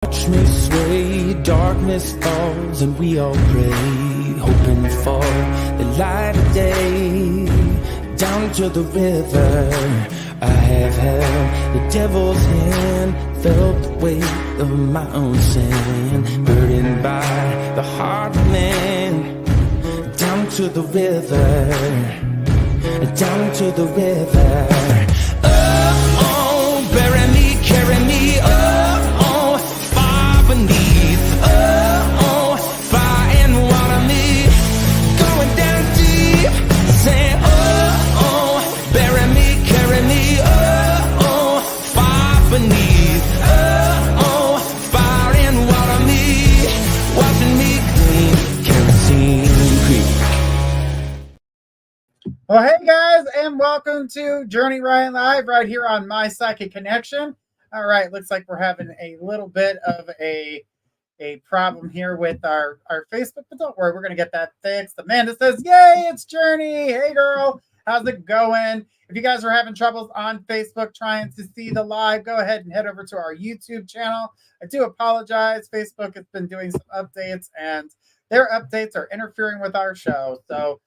Watch me sway, darkness falls, and we all pray, hoping for the light of day. Down to the river, I have held the devil's hand, felt the weight of my own sin, burdened by the heart of man. Down to the river, down to the river. Oh, oh, bury me, carry me, oh, far beneath, oh, fire and water me, going down deep, say, oh, bury me, carry me, oh, far beneath, oh, fire and water me, washing me clean, kerosene creek. Well, hey guys, and welcome to Journey Ryan Live right here on My Psychic Connection. All right, looks like we're having a little bit of a problem here with our Facebook, but don't worry, we're going to get that fixed. Amanda says, yay, it's Journey. Hey girl, how's it going? If you guys are having troubles on Facebook trying to see the live, go ahead and head over to our YouTube channel. I do apologize. Facebook has been doing some updates, and their updates are interfering with our show. So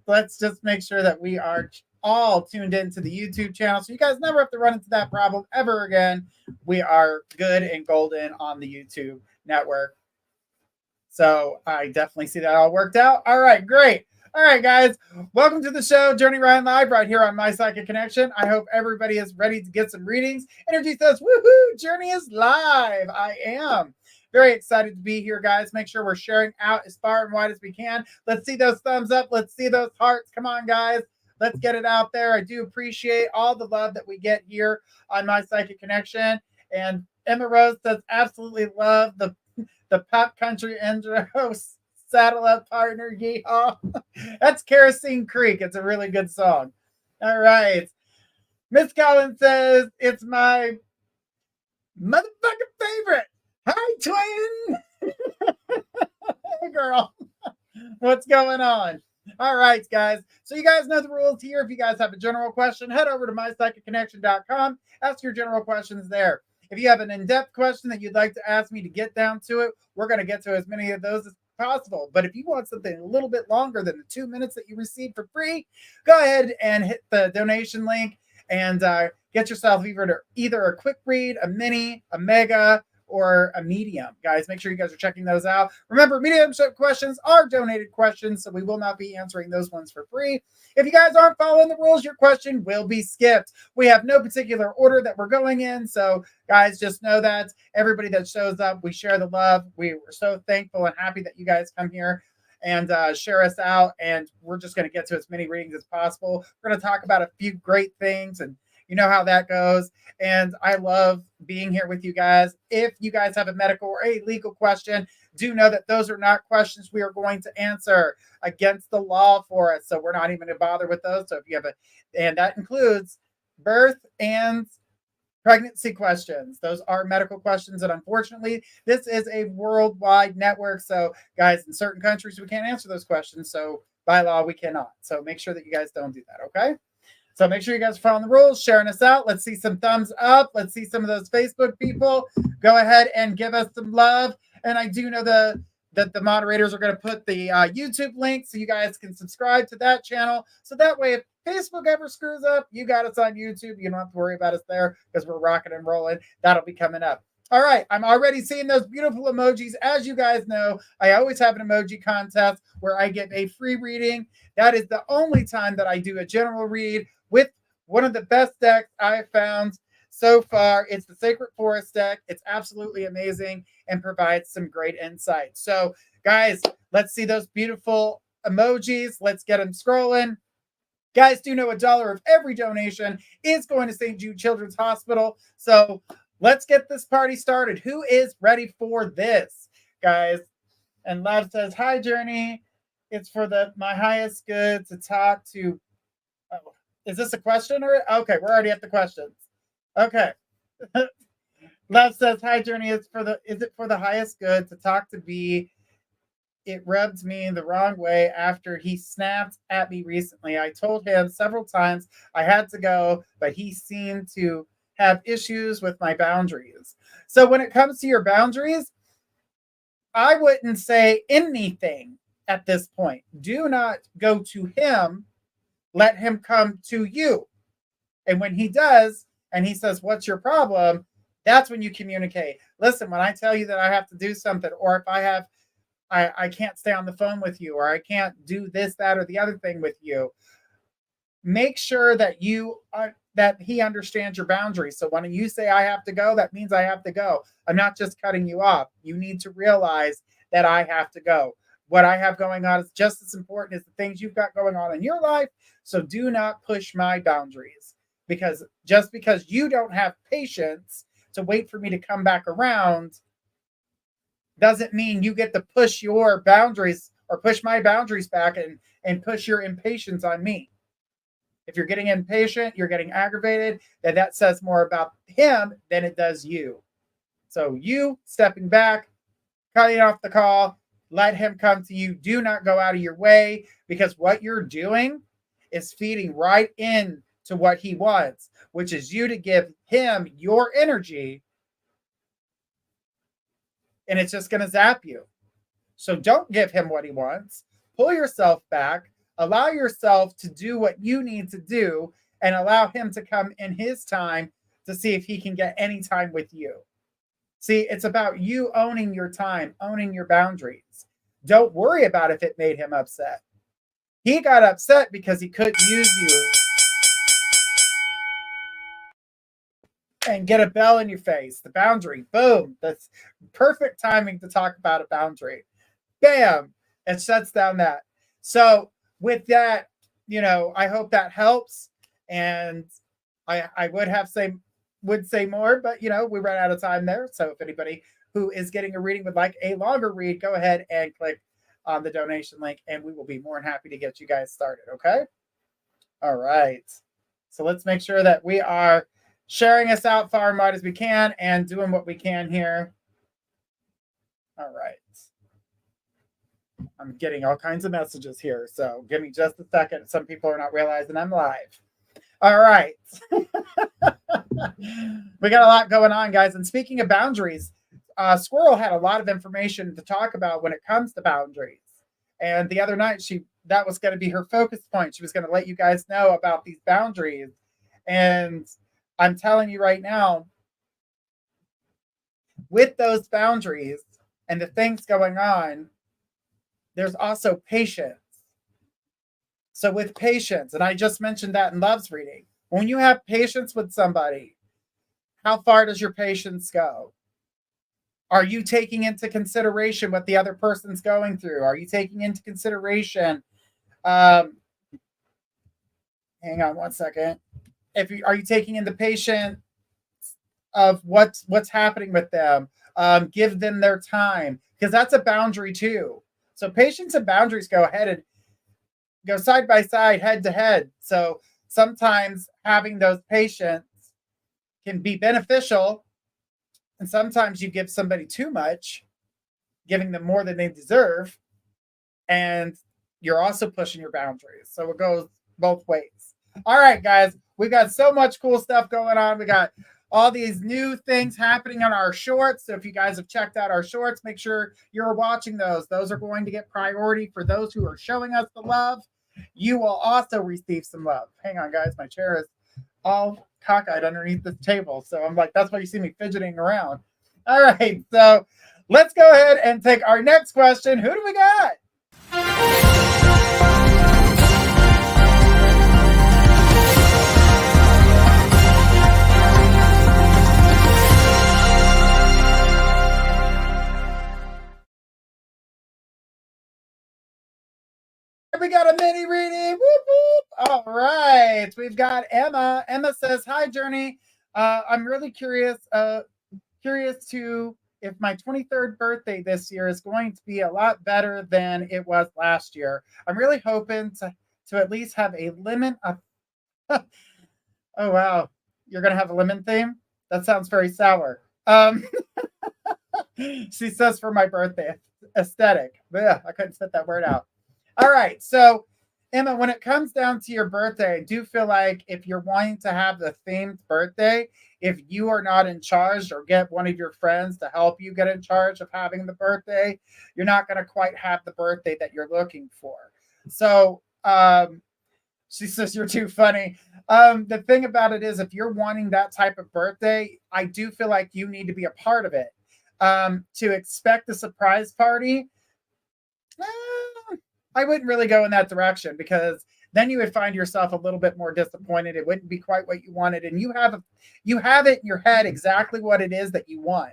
let's just make sure that we are all tuned into the YouTube channel so you guys never have to run into that problem ever again. We are good and golden on the YouTube network. So I definitely see that all worked out. All right, great. All right, guys, welcome to the show, Journey Ryan Live, right here on My Psychic Connection. I hope everybody is ready to get some readings. Energy says, woohoo, Journey is live. I am. Very excited to be here, guys. Make sure we're sharing out as far and wide as we can. Let's see those thumbs up. Let's see those hearts. Come on, guys. Let's get it out there. I do appreciate all the love that we get here on My Psychic Connection. And Emma Rose says, absolutely love the pop country intro. Saddle up, partner. Yeehaw. That's Kerosene Creek. It's a really good song. All right. Miss Collins says, it's my motherfucking favorite. Hi, twin. Hey, girl. What's going on? All right, guys. So you guys know the rules here. If you guys have a general question, head over to mypsychicconnection.com. Ask your general questions there. If you have an in-depth question that you'd like to ask me to get down to it, we're going to get to as many of those as possible. But if you want something a little bit longer than the 2 minutes that you receive for free, go ahead and hit the donation link and get yourself either a quick read, a mini, a mega, or a medium. Guys, make sure you guys are checking those out. Remember, mediumship questions are donated questions, so we will not be answering those ones for free. If you guys aren't following the rules, your question will be skipped. We have no particular order that we're going in, so guys, just know that everybody that shows up, we share the love. We were so thankful and happy that you guys come here and share us out, and we're just going to get to as many readings as possible. We're going to talk about a few great things, and you know how that goes. And I love being here with you guys. If you guys have a medical or a legal question, do know that those are not questions we are going to answer against the law for us. So we're not even going to bother with those. So if you have and that includes birth and pregnancy questions. Those are medical questions. And unfortunately, this is a worldwide network. So guys, in certain countries, we can't answer those questions. So by law, we cannot. So make sure that you guys don't do that. Okay. So make sure you guys are following the rules, sharing us out. Let's see some thumbs up. Let's see some of those Facebook people. Go ahead and give us some love. And I do know that the moderators are going to put the YouTube link so you guys can subscribe to that channel. So that way, if Facebook ever screws up, you got us on YouTube. You don't have to worry about us there because we're rocking and rolling. That'll be coming up. All right, I'm already seeing those beautiful emojis. As you guys know, I always have an emoji contest where I get a free reading. That is the only time that I do a general read with one of the best decks I've found so far. It's the Sacred Forest deck. It's absolutely amazing and provides some great insight. So, guys, let's see those beautiful emojis. Let's get them scrolling. Guys, do know $1 of every donation is going to St. Jude Children's Hospital. So let's get this party started. Who is ready for this, guys? And Love says, hi, Journey. It's for my highest good to talk to. Oh, is this a question? Okay, we're already at the questions. Okay. Love says, hi, Journey. Is it for the highest good to talk to B? It rubbed me the wrong way after he snapped at me recently. I told him several times I had to go, but he seemed to have issues with my boundaries. So when it comes to your boundaries, I wouldn't say anything at this point. Do not go to him. Let him come to you. And when he does, and he says, "What's your problem?" That's when you communicate. Listen, when I tell you that I have to do something, or if I can't stay on the phone with you, or I can't do this, that, or the other thing with you, make sure that that he understands your boundaries. So when you say I have to go, that means I have to go. I'm not just cutting you off. You need to realize that I have to go. What I have going on is just as important as the things you've got going on in your life. So do not push my boundaries, because just because you don't have patience to wait for me to come back around doesn't mean you get to push your boundaries or push my boundaries back and push your impatience on me. If you're getting impatient, you're getting aggravated, then that says more about him than it does you. So you stepping back, cutting off the call, let him come to you. Do not go out of your way, because what you're doing is feeding right in to what he wants, which is you to give him your energy, and it's just going to zap you. So don't give him what he wants. Pull yourself back. Allow yourself to do what you need to do, and allow him to come in his time to see if he can get any time with you. See, it's about you owning your time, owning your boundaries. Don't worry about if it made him upset. He got upset because he couldn't use you and get a bell in your face. The boundary, boom. That's perfect timing to talk about a boundary. Bam, it shuts down that. So with that, I hope that helps. And I would say more, but we ran out of time there. So if anybody who is getting a reading would like a longer read, go ahead and click on the donation link, and we will be more than happy to get you guys started. Okay. All right. So let's make sure that we are sharing us out far and wide as we can and doing what we can here. All right. I'm getting all kinds of messages here, so give me just a second. Some people are not realizing I'm live. All right. We got a lot going on, guys. And speaking of boundaries, Squirrel had a lot of information to talk about when it comes to boundaries. And the other night, that was going to be her focus point. She was going to let you guys know about these boundaries. And I'm telling you right now, with those boundaries and the things going on, there's also patience. So with patience, and I just mentioned that in Love's reading, when you have patience with somebody, how far does your patience go? Are you taking into consideration what the other person's going through? Are you taking into consideration, hang on one second. Are you taking into patience of what's happening with them? Give them their time, because that's a boundary too. So patience and boundaries go side by side, head to head. So sometimes having those patience can be beneficial, and sometimes you give somebody too much, giving them more than they deserve, and you're also pushing your boundaries. So it goes both ways. All right, guys, we got so much cool stuff going on. We got all these new things happening on our shorts. So if you guys have checked out our shorts, make sure you're watching those. Those are going to get priority for those who are showing us the love. You will also receive some love. Hang on, guys. My chair is all cockeyed underneath the table. So I'm like, that's why you see me fidgeting around. All right. So let's go ahead and take our next question. Who do we got? We got a mini reading. Whoop, whoop. All right. We've got Emma. Emma says, "Hi, Journey. I'm really curious to if my 23rd birthday this year is going to be a lot better than it was last year. I'm really hoping to at least have a lemon." Oh, wow. You're going to have a lemon theme? That sounds very sour. She says for my birthday. Aesthetic. Yeah, I couldn't spit that word out. All right. So Emma, when it comes down to your birthday, I do feel like if you're wanting to have the themed birthday, if you are not in charge or get one of your friends to help you get in charge of having the birthday, you're not going to quite have the birthday that you're looking for. So, she says you're too funny. The thing about it is, if you're wanting that type of birthday, I do feel like you need to be a part of it. To expect a surprise party, I wouldn't really go in that direction because then you would find yourself a little bit more disappointed. It wouldn't be quite what you wanted, and you have it in your head exactly what it is that you want,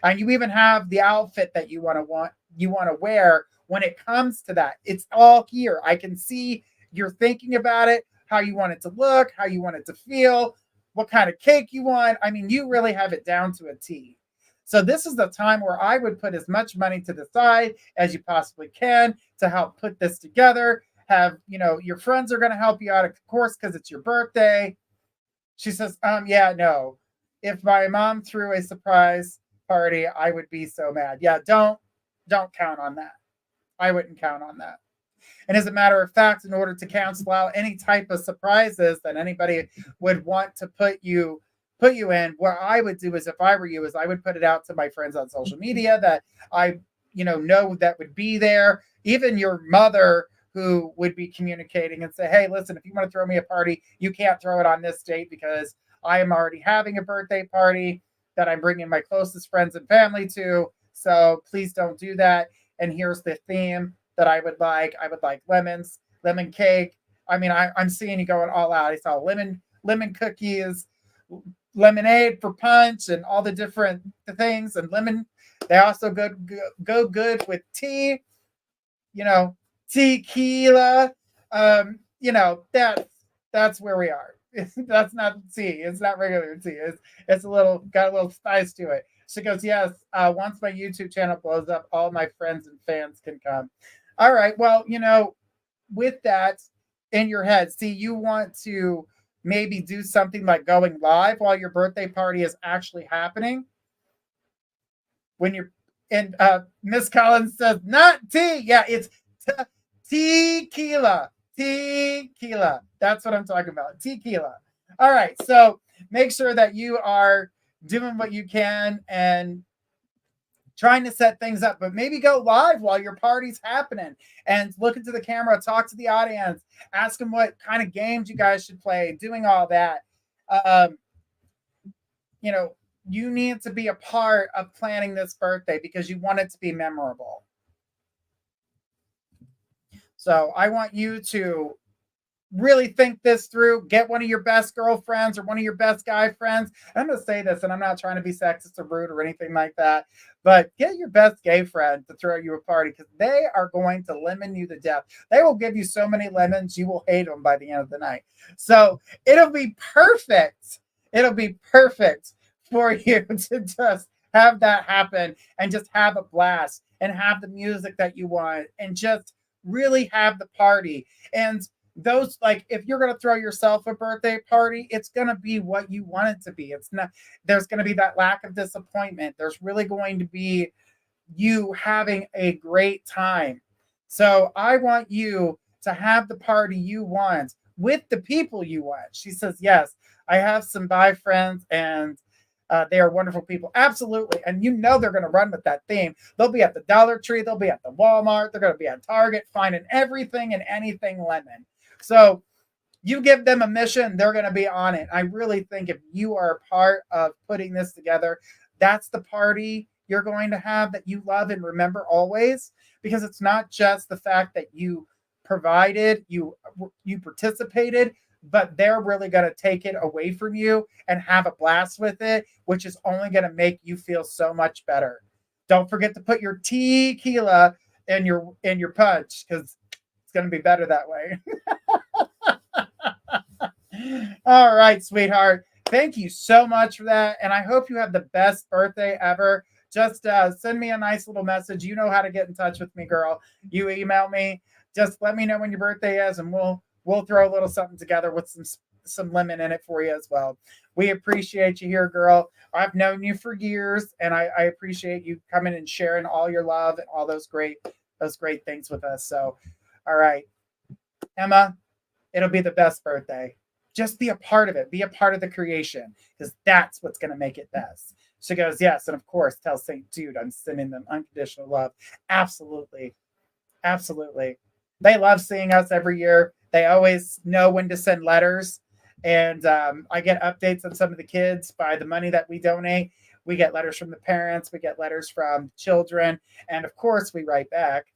and you even have the outfit that you want to wear when it comes to that. It's all here. I can see you're thinking about it, how you want it to look, how you want it to feel, what kind of cake you want. I mean, you really have it down to a T. So this is the time where I would put as much money to the side as you possibly can to help put this together. Have, your friends are going to help you out, of course, because it's your birthday. She says, yeah, no. If my mom threw a surprise party, I would be so mad. Yeah, don't count on that. I wouldn't count on that. And as a matter of fact, in order to cancel out any type of surprises that anybody would want to put you in, what I would do is, if I were you, is I would put it out to my friends on social media that I know that would be there. Even your mother, who would be communicating, and say, hey, listen, if you want to throw me a party, you can't throw it on this date because I am already having a birthday party that I'm bringing my closest friends and family to. So please don't do that. And here's the theme that I would like. I would like lemon cake. I mean, I'm seeing you going all out. I saw lemon cookies, lemonade for punch, and all the different things. And lemon, they also go good with tea. Tequila. That's where we are. That's not tea. It's not regular tea. It's got a little spice to it. She goes, yes. Once my YouTube channel blows up, all my friends and fans can come. All right. Well, with that in your head, see, you want to maybe do something like going live while your birthday party is actually happening. When you're, and Miss Collins says, not tea. Yeah, it's tequila. Tequila. That's what I'm talking about. Tequila. All right. So make sure that you are doing what you can and trying to set things up, but maybe go live while your party's happening and look into the camera, talk to the audience, ask them what kind of games you guys should play, doing all that. You need to be a part of planning this birthday because you want it to be memorable. So I want you to really think this through. Get one of your best girlfriends or one of your best guy friends. I'm going to say this, and I'm not trying to be sexist or rude or anything like that, but get your best gay friend to throw you a party because they are going to lemon you to death. They will give you so many lemons, you will hate them by the end of the night. So it'll be perfect. It'll be perfect for you to just have that happen and just have a blast and have the music that you want and just really have the party. And those, like, if you're going to throw yourself a birthday party, it's going to be what you want it to be. It's not, there's going to be that lack of disappointment. There's really going to be you having a great time. So I want you to have the party you want with the people you want. She says, yes, I have some bi friends and they are wonderful people. Absolutely. And they're going to run with that theme. They'll be at the Dollar Tree. They'll be at the Walmart. They're going to be at Target finding everything and anything lemon. So you give them a mission, they're going to be on it. I really think if you are a part of putting this together, that's the party you're going to have that you love and remember always, because it's not just the fact that you provided, you participated, but they're really going to take it away from you and have a blast with it, which is only going to make you feel so much better. Don't forget to put your tequila in your punch because it's going to be better that way. All right, sweetheart. Thank you so much for that. And I hope you have the best birthday ever. Just send me a nice little message. You know how to get in touch with me, girl. You email me. Just let me know when your birthday is, and we'll throw a little something together with some lemon in it for you as well. We appreciate you here, girl. I've known you for years, and I appreciate you coming and sharing all your love and all those great things with us. So, all right. Emma, it'll be the best birthday. Just be a part of it. Be a part of the creation because that's what's going to make it best. She goes, yes. And of course, tell St. Jude I'm sending them unconditional love. Absolutely. Absolutely. They love seeing us every year. They always know when to send letters. And I get updates on some of the kids by the money that we donate. We get letters from the parents. We get letters from children. And of course, we write back.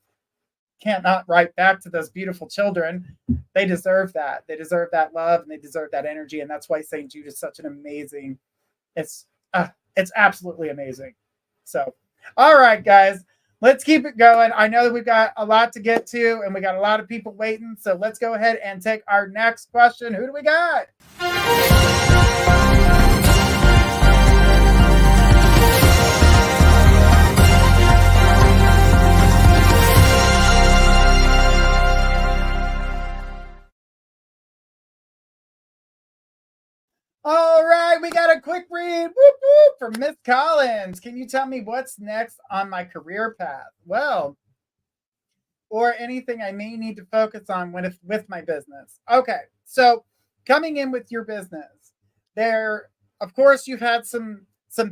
Can't not write back to those beautiful children. They deserve that. They deserve that love and they deserve that energy. And that's why St. Jude is such an amazing, it's absolutely amazing. So, all right, guys, let's keep it going. I know that we've got a lot to get to and we got a lot of people waiting. So let's go ahead and take our next question. Who do we got? All right, we got a quick read whoop, whoop, from Miss Collins. Can you tell me what's next on my career path? Well, or anything I may need to focus on with my business. Okay, so coming in with your business, there, of course, you've had some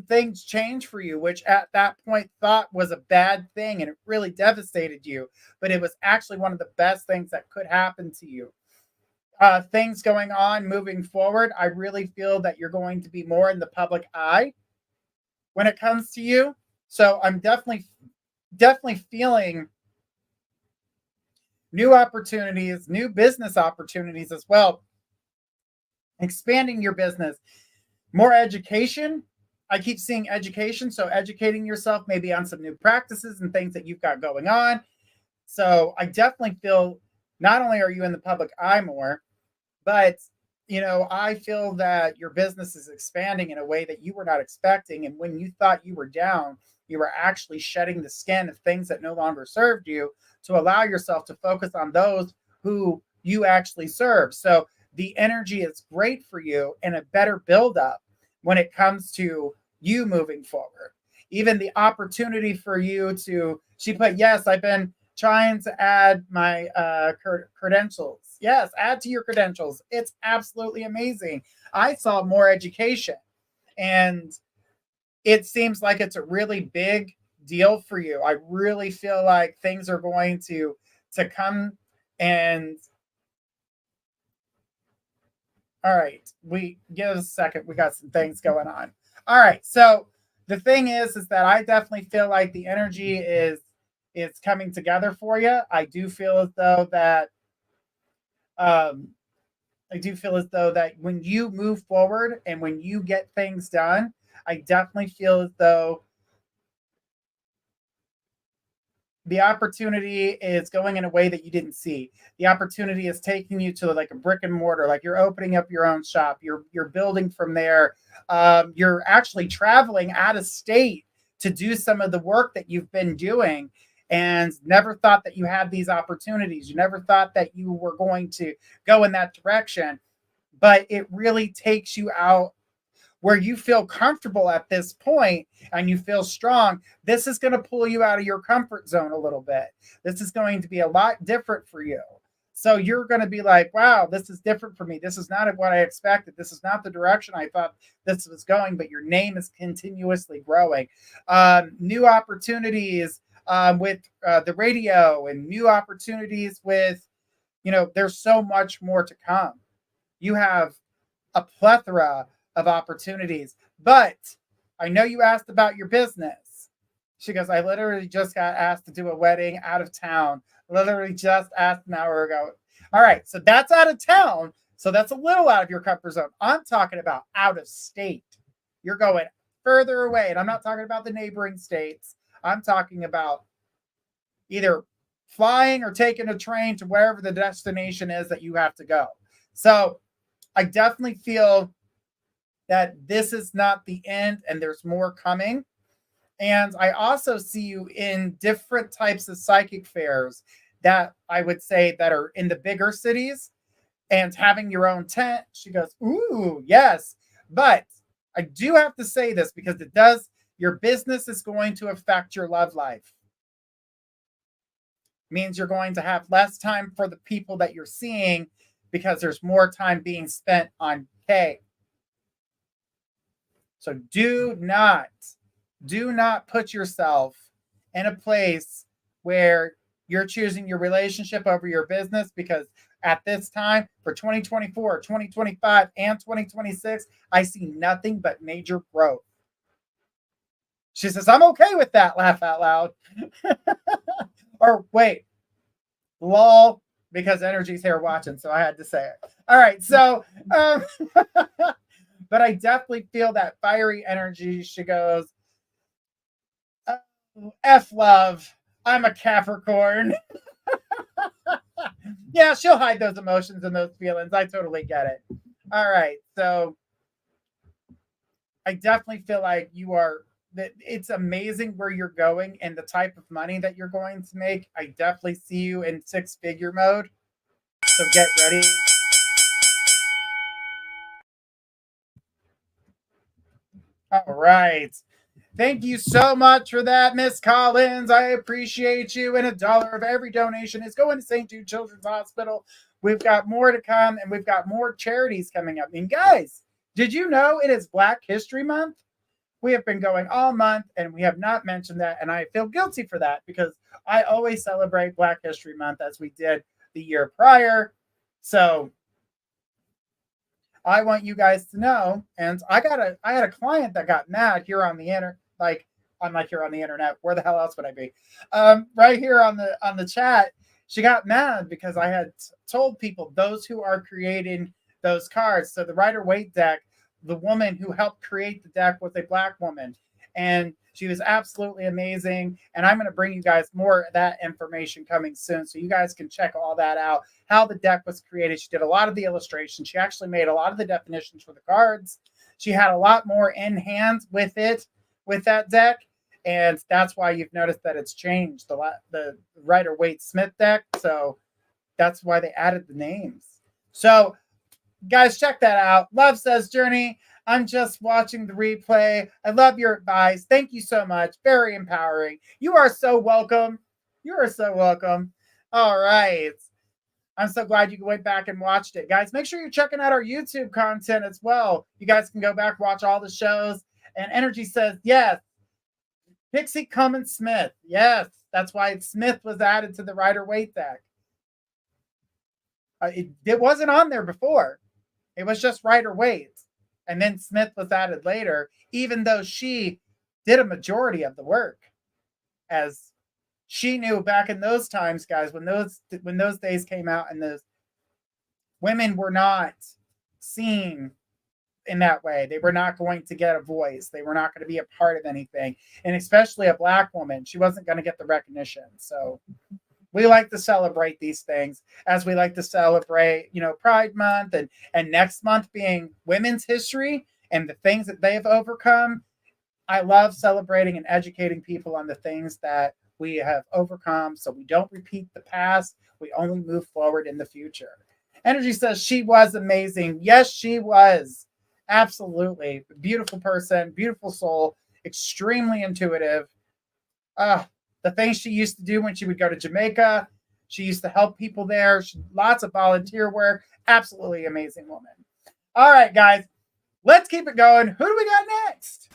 things change for you, which at that point thought was a bad thing and it really devastated you, but it was actually one of the best things that could happen to you. Things going on moving forward, I really feel that you're going to be more in the public eye when it comes to you. So I'm definitely feeling new opportunities, new business opportunities as well. Expanding your business, more education. I keep seeing education. So educating yourself maybe on some new practices and things that you've got going on. So I definitely feel not only are you in the public eye more, but, I feel that your business is expanding in a way that you were not expecting. And when you thought you were down, you were actually shedding the skin of things that no longer served you to allow yourself to focus on those who you actually serve. So the energy is great for you and a better buildup when it comes to you moving forward. Even the opportunity for you to, she put, yes, I've been trying to add my credentials. Yes, add to your credentials. It's absolutely amazing. I saw more education and it seems like it's a really big deal for you. I really feel like things are going to come and all right, we give us a second. We got some things going on. All right. So the thing is that I definitely feel like the energy is coming together for you. I do feel as though that when you move forward and when you get things done, I definitely feel as though the opportunity is going in a way that you didn't see. The opportunity is taking you to like a brick and mortar, like you're opening up your own shop. You're building from there. You're actually traveling out of state to do some of the work that you've been doing and never thought that you had these opportunities. You never thought that you were going to go in that direction, but it really takes you out where you feel comfortable at this point and you feel strong. This is going to pull you out of your comfort zone a little bit. This is going to be a lot different for you. So you're going to be like, wow, this is different for me. This is not what I expected. This is not the direction I thought this was going, but your name is continuously growing. New opportunities with the radio and new opportunities with, there's so much more to come. You have a plethora of opportunities, but I know you asked about your business. She goes, I literally just got asked to do a wedding out of town. Literally just asked an hour ago. All right, so that's out of town. So that's a little out of your comfort zone. I'm talking about out of state. You're going further away. And I'm not talking about the neighboring states. I'm talking about either flying or taking a train to wherever the destination is that you have to go. So I definitely feel that this is not the end and there's more coming. And I also see you in different types of psychic fairs that I would say that are in the bigger cities and having your own tent. She goes, ooh, yes. But I do have to say this because your business is going to affect your love life. means you're going to have less time for the people that you're seeing because there's more time being spent on K. So do not put yourself in a place where you're choosing your relationship over your business, because at this time for 2024, 2025, and 2026, I see nothing but major growth. She says, I'm okay with that. Laugh out loud. Or wait, lol, because Energy's here watching, so I had to say it. All right, so, but I definitely feel that fiery energy. She goes, F love, I'm a Capricorn. Yeah, she'll hide those emotions and those feelings. I totally get it. All right, so I definitely feel like you are, that it's amazing where you're going and the type of money that you're going to make. I definitely see you in 6-figure mode. So get ready. All right. Thank you so much for that, Miss Collins. I appreciate you. And $1 of every donation is going to St. Jude Children's Hospital. We've got more to come, and we've got more charities coming up. And guys, did you know it is Black History Month? We have been going all month, and we have not mentioned that, and I feel guilty for that because I always celebrate Black History Month as we did the year prior. So I want you guys to know, and I had a client that got mad here on the internet. Like, I'm not here on the internet. Where the hell else would I be? Right here on the chat, she got mad because I had told people, those who are creating those cards. So the Rider-Waite deck, the woman who helped create the deck was a Black woman, and she was absolutely amazing. And I'm going to bring you guys more of that information coming soon, so you guys can check all that out, how the deck was created. She did a lot of the illustrations. She actually made a lot of the definitions for the cards. She had a lot more in hand with it, with that deck. And that's why you've noticed that it's changed the Rider-Waite Smith deck. So that's why they added the names. So guys, check that out. Love says, Journey, I'm just watching the replay. I love your advice. Thank you so much. Very empowering. You are so welcome. You are so welcome. All right. I'm so glad you went back and watched it. Guys, make sure you're checking out our YouTube content as well. You guys can go back, watch all the shows. And Energy says, yes. Pixie Cummins Smith. Yes. That's why Smith was added to the Rider-Waite deck. It wasn't on there before. It was just Rider-Waite. And then Smith was added later, even though she did a majority of the work. As she knew back in those times, guys, when those days came out and those women were not seen in that way. They were not going to get a voice. They were not going to be a part of anything. And especially a Black woman, she wasn't going to get the recognition. So we like to celebrate these things, as we like to celebrate, Pride Month and next month being Women's History and the things that they've overcome. I love celebrating and educating people on the things that we have overcome, so we don't repeat the past. We only move forward in the future. Energy says she was amazing. Yes, she was. Absolutely. Beautiful person, beautiful soul, extremely intuitive. The things she used to do when she would go to Jamaica. She used to help people there. Lots of volunteer work. Absolutely amazing woman. All right, guys, let's keep it going. Who do we got next?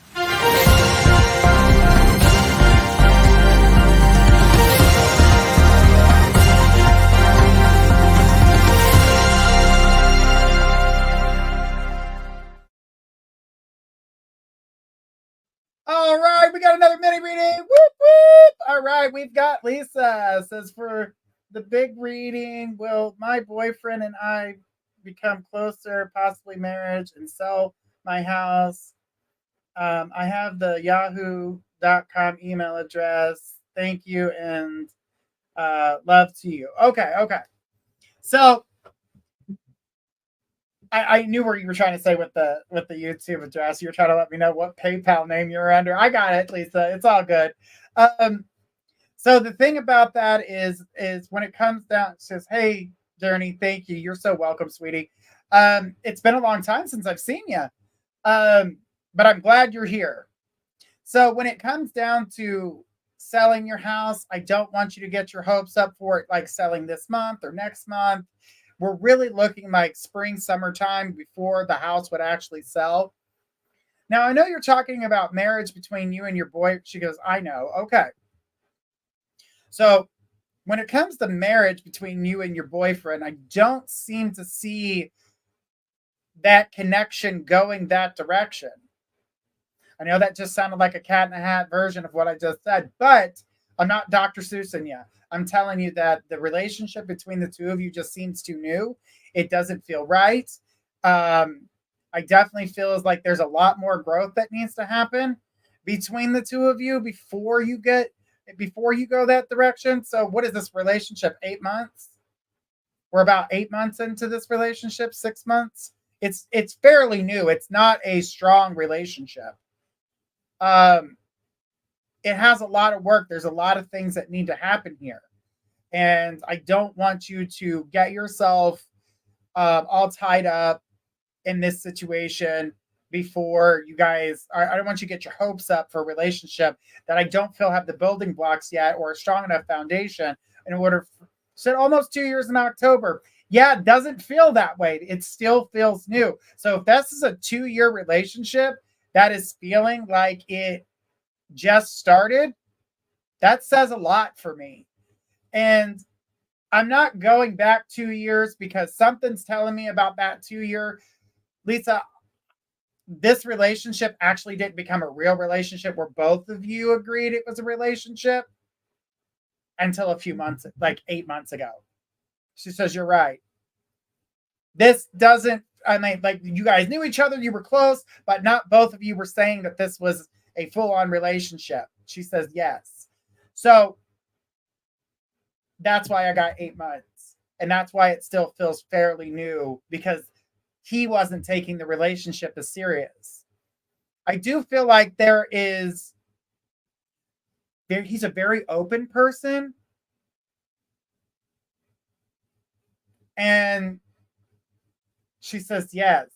All right, we got another mini reading. Whoop, whoop. All right, we've got Lisa. Says, for the big reading, will my boyfriend and I become closer, possibly marriage, and sell my house? I have the yahoo.com email address. Thank you, and love to you. Okay. So I knew where you were trying to say with the YouTube address. You were trying to let me know what PayPal name you were under. I got it, Lisa. It's all good. So the thing about that is when it comes down, it says, hey, Journey, thank you. You're so welcome, sweetie. It's been a long time since I've seen you, but I'm glad you're here. So when it comes down to selling your house. I don't want you to get your hopes up for it like selling this month or next month. We're really looking like spring, summertime before the house would actually sell. Now, I know you're talking about marriage between you and your boy. She goes, I know. Okay. So when it comes to marriage between you and your boyfriend, I don't seem to see that connection going that direction. I know that just sounded like a cat in a hat version of what I just said, but I'm not Dr. Seussing you. I'm telling you that the relationship between the two of you just seems too new. It doesn't feel right. I definitely feel like there's a lot more growth that needs to happen between the two of you before you go that direction. So what is this relationship? 8 months? We're about 8 months into this relationship, 6 months. It's fairly new. It's not a strong relationship. It has a lot of work. There's a lot of things that need to happen here. And I don't want you to get yourself all tied up in this situation before you guys, I don't want you to get your hopes up for a relationship that I don't feel have the building blocks yet or a strong enough foundation in order. So almost 2 years in October. Yeah, it doesn't feel that way. It still feels new. So if this is a 2-year relationship that is feeling like it just started, that says a lot for me. And I'm not going back 2 years because something's telling me about that 2-year. Lisa, this relationship actually didn't become a real relationship where both of you agreed it was a relationship until a few months, like 8 months ago. She says, you're right. This doesn't, I mean, like you guys knew each other, you were close, but not both of you were saying that this was a full-on relationship. She says, yes. So that's why I got 8 months. And that's why it still feels fairly new, because he wasn't taking the relationship as serious. I do feel like he's a very open person. And she says, yes.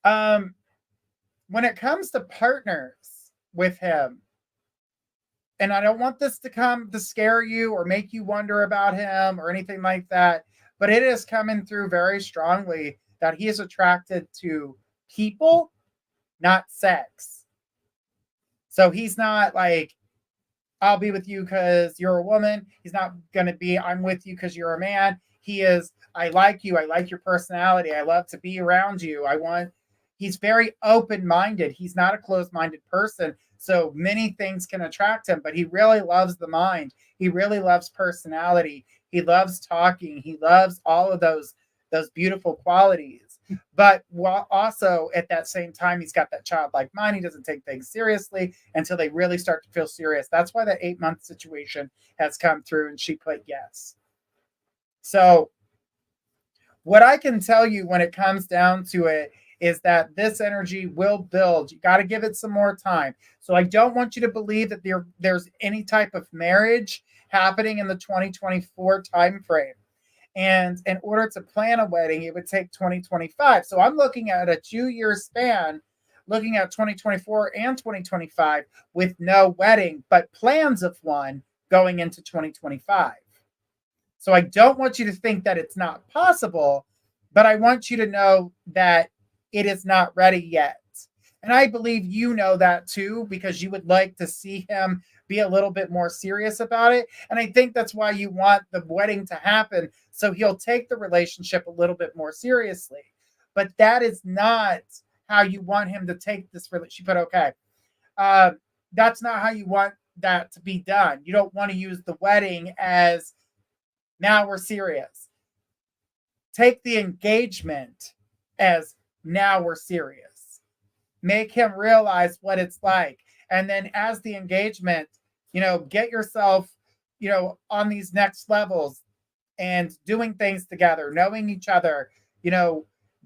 When it comes to partners with him, and I don't want this to come to scare you or make you wonder about him or anything like that, but it is coming through very strongly that he is attracted to people, not sex. So he's not like, I'll be with you because you're a woman. He's not going to be, I'm with you because you're a man. He is, I like you. I like your personality. I love to be around you. He's very open-minded. He's not a closed-minded person. So many things can attract him, but he really loves the mind. He really loves personality. He loves talking. He loves all of those beautiful qualities. But while also at that same time, he's got that childlike mind. He doesn't take things seriously until they really start to feel serious. That's why that 8-month situation has come through, and she put yes. So what I can tell you when it comes down to it is that this energy will build. You got to give it some more time. So I don't want you to believe that there's any type of marriage happening in the 2024 timeframe. And in order to plan a wedding, it would take 2025. So I'm looking at a 2-year span, looking at 2024 and 2025 with no wedding, but plans of one going into 2025. So I don't want you to think that it's not possible, but I want you to know that it is not ready yet. And I believe you know that too, because you would like to see him be a little bit more serious about it. And I think that's why you want the wedding to happen, so he'll take the relationship a little bit more seriously. But that is not how you want him to take this relationship. But okay, that's not how you want that to be done. You don't want to use the wedding as now we're serious. Take the engagement as now we're serious. Make him realize what it's like. And then as the engagement, get yourself, on these next levels and doing things together, knowing each other,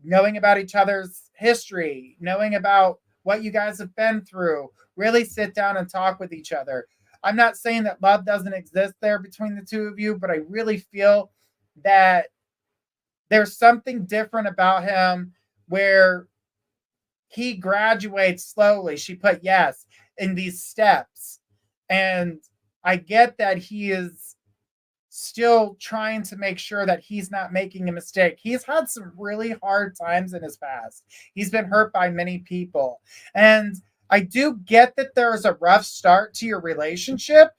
knowing about each other's history, knowing about what you guys have been through. Really sit down and talk with each other. I'm not saying that love doesn't exist there between the two of you, but I really feel that there's something different about him where he graduates slowly. She put yes in these steps. And I get that he is still trying to make sure that he's not making a mistake. He's had some really hard times in his past. He's been hurt by many people. And I do get that there's a rough start to your relationship.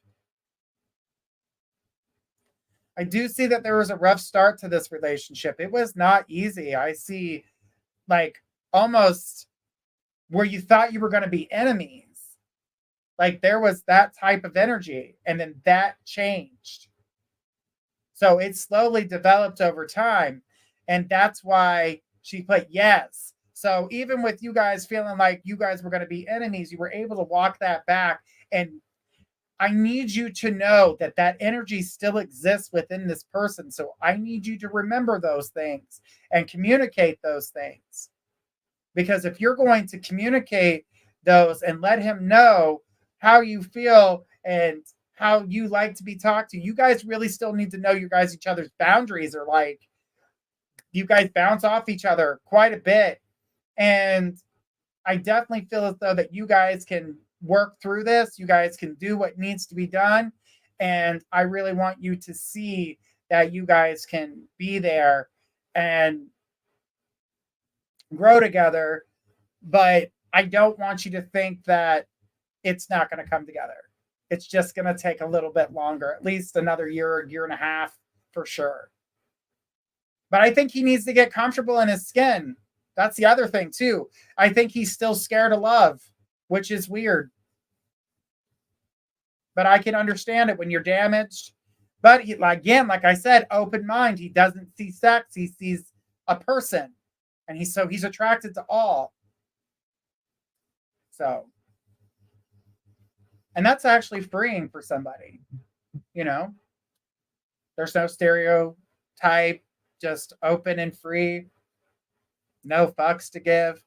I do see that there was a rough start to this relationship. It was not easy. I see like almost where you thought you were going to be enemies. Like there was that type of energy, and then that changed. So it slowly developed over time. And that's why she put yes. So even with you guys feeling like you guys were going to be enemies, you were able to walk that back. And I need you to know that that energy still exists within this person. So I need you to remember those things and communicate those things. Because if you're going to communicate those and let him know how you feel and how you like to be talked to, you guys really still need to know each other's boundaries are like, you guys bounce off each other quite a bit. And I definitely feel as though that you guys can work through this. You guys can do what needs to be done. And I really want you to see that you guys can be there and grow together. But I don't want you to think that it's not going to come together. It's just going to take a little bit longer, at least another year, year and a half for sure. But I think he needs to get comfortable in his skin. That's the other thing too. I think he's still scared of love, which is weird. But I can understand it when you're damaged. But he, again, like I said, open mind. He doesn't see sex. He sees a person. And he's attracted to all. So, and that's actually freeing for somebody, you know? There's no stereotype, just open and free. No fucks to give.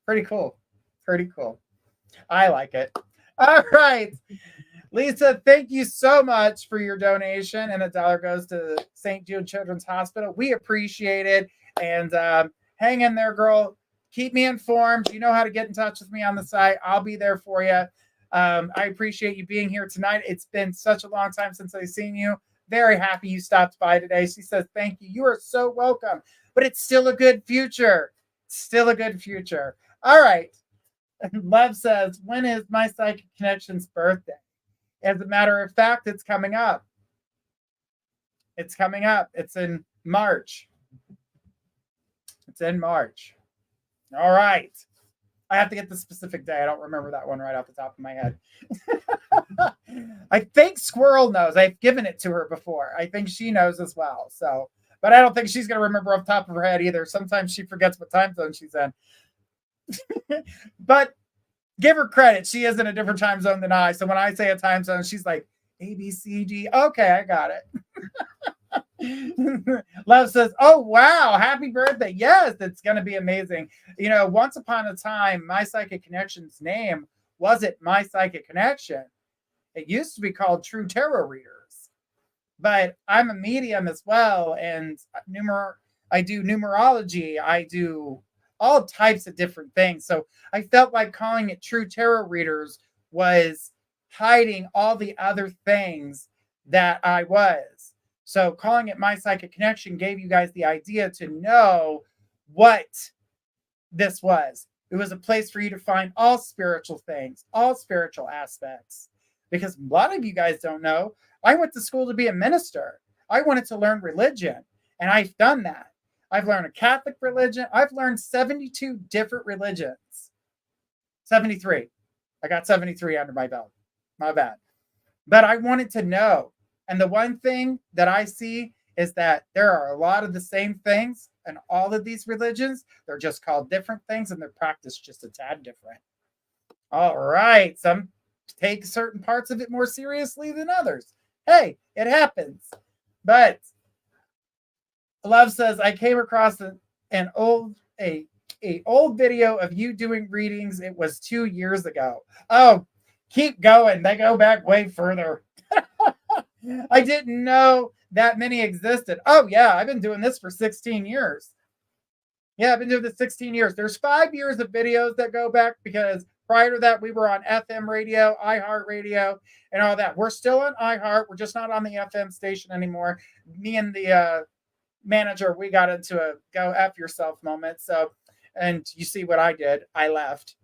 Pretty cool. Pretty cool. I like it. All right. Lisa, thank you so much for your donation. And $1 goes to St. Jude Children's Hospital. We appreciate it. And hang in there, girl. Keep me informed. You know how to get in touch with me on the site. I'll be there for you. I appreciate you being here tonight. It's been such a long time since I've seen you. Very happy you stopped by today. She says, thank you. You are so welcome. But it's still a good future. Still a good future. All right. Love says, when is my Psychic Connection's birthday? As a matter of fact, it's coming up. It's coming up. It's in March. It's in March. All right. I have to get the specific day. I don't remember that one right off the top of my head. I think Squirrel knows. I've given it to her before. I think she knows as well. So, but I don't think she's going to remember off the top of her head either. Sometimes she forgets what time zone she's in. But give her credit. She is in a different time zone than I. So when I say a time zone, she's like, A, B, C, D. Okay, I got it. Love says, oh, wow. Happy birthday. Yes, it's going to be amazing. You know, once upon a time, My Psychic Connection's name wasn't My Psychic Connection. It used to be called True Tarot Readers. But I'm a medium as well. And I do numerology. I do all types of different things. So I felt like calling it True Tarot Readers was hiding all the other things that I was. So calling it My Psychic Connection gave you guys the idea to know what this was. It was a place for you to find all spiritual things, all spiritual aspects. Because a lot of you guys don't know, I went to school to be a minister. I wanted to learn religion, and I've done that. I've learned a Catholic religion. I've learned 72 different religions. 73. I got 73 under my belt. My bad. But I wanted to know. And the one thing that I see is that there are a lot of the same things in all of these religions. They're just called different things, and they're practiced just a tad different. All right. Some take certain parts of it more seriously than others. Hey, it happens. But Love says, I came across an old video of you doing readings. It was 2 years ago. Oh, keep going. They go back way further. I didn't know that many existed. Oh, yeah. I've been doing this for 16 years. Yeah, I've been doing this 16 years. There's 5 years of videos that go back because Prior to that, we were on FM radio, iHeart radio, and all that. We're still on iHeart. We're just not on the FM station anymore. Me and the manager, we got into a go F yourself moment. So, and you see what I did. I left.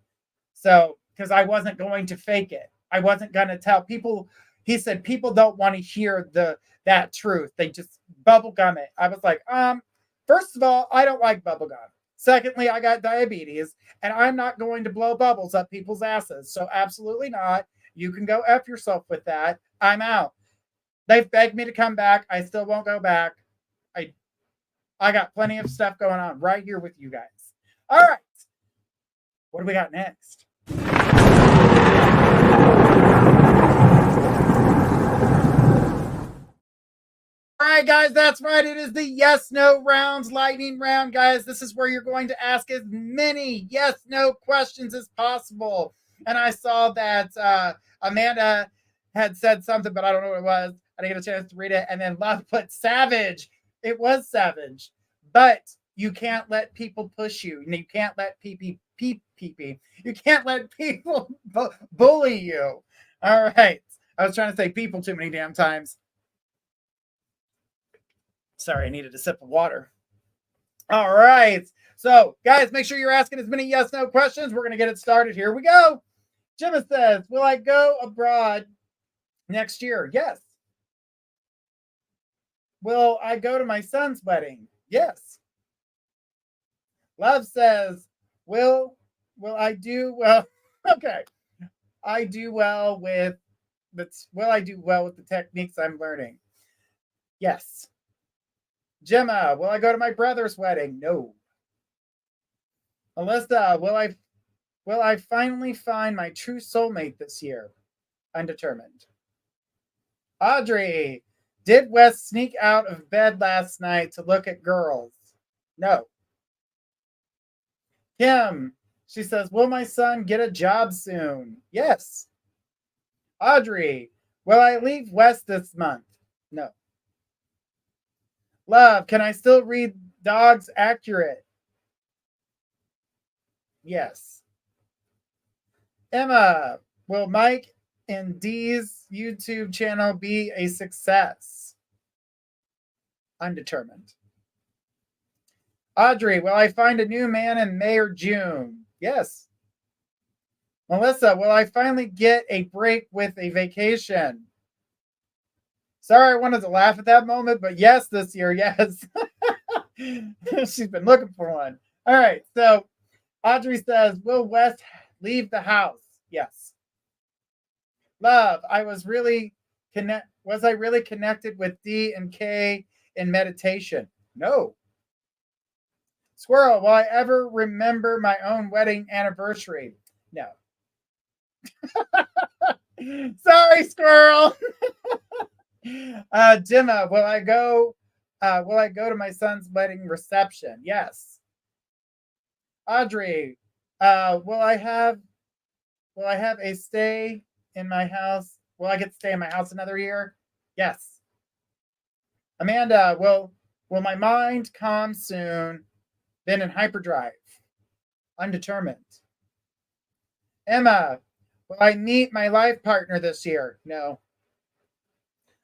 So, because I wasn't going to fake it. I wasn't going to tell people. He said people don't want to hear that truth. They just bubblegum it. I was like, first of all, I don't like bubblegum. Secondly, I got diabetes and I'm not going to blow bubbles up people's asses. So absolutely not. You can go F yourself with that. I'm out. They've begged me to come back. I still won't go back. I got plenty of stuff going on right here with you guys. All right. What do we got next? All right, guys, that's right. It is the yes-no rounds, lightning round, guys. This is where you're going to ask as many yes-no questions as possible. And I saw that Amanda had said something, but I don't know what it was. I didn't get a chance to read it. And then Love put savage. It was savage. But you can't let people push you. You can't let people you can't let people bully you. All right. I was trying to say people too many damn times. Sorry, I needed a sip of water. All right. So, guys, make sure you're asking as many yes-no questions. We're going to get it started. Here we go. Gemma says, will I go abroad next year? Yes. Will I go to my son's wedding? Yes. Love says, will I do well? Okay. I do well with will I do well with the techniques I'm learning? Yes. Gemma, will I go to my brother's wedding? No. Alyssa, will I finally find my true soulmate this year? Undetermined. Audrey, did Wes sneak out of bed last night to look at girls? No. Kim, she says, will my son get a job soon? Yes. Audrey, will I leave Wes this month? No. Love, can I still read dogs accurate? Yes. Emma, will Mike and Dee's YouTube channel be a success? Undetermined. Audrey, will I find a new man in May or June? Yes. Melissa, will I finally get a break with a vacation? Sorry, I wanted to laugh at that moment, but yes, this year, yes. She's been looking for one. All right, so Audrey says, will Wes leave the house? Yes. Love, was I really connected with D and K in meditation? No. Squirrel, will I ever remember my own wedding anniversary? No. Sorry, Squirrel. Gemma, will I go to my son's wedding reception? Yes. Audrey, will I have a stay in my house? Will I get to stay in my house another year? Yes. Amanda, will my mind calm soon? Been in hyperdrive. Undetermined. Emma, will I meet my life partner this year? No.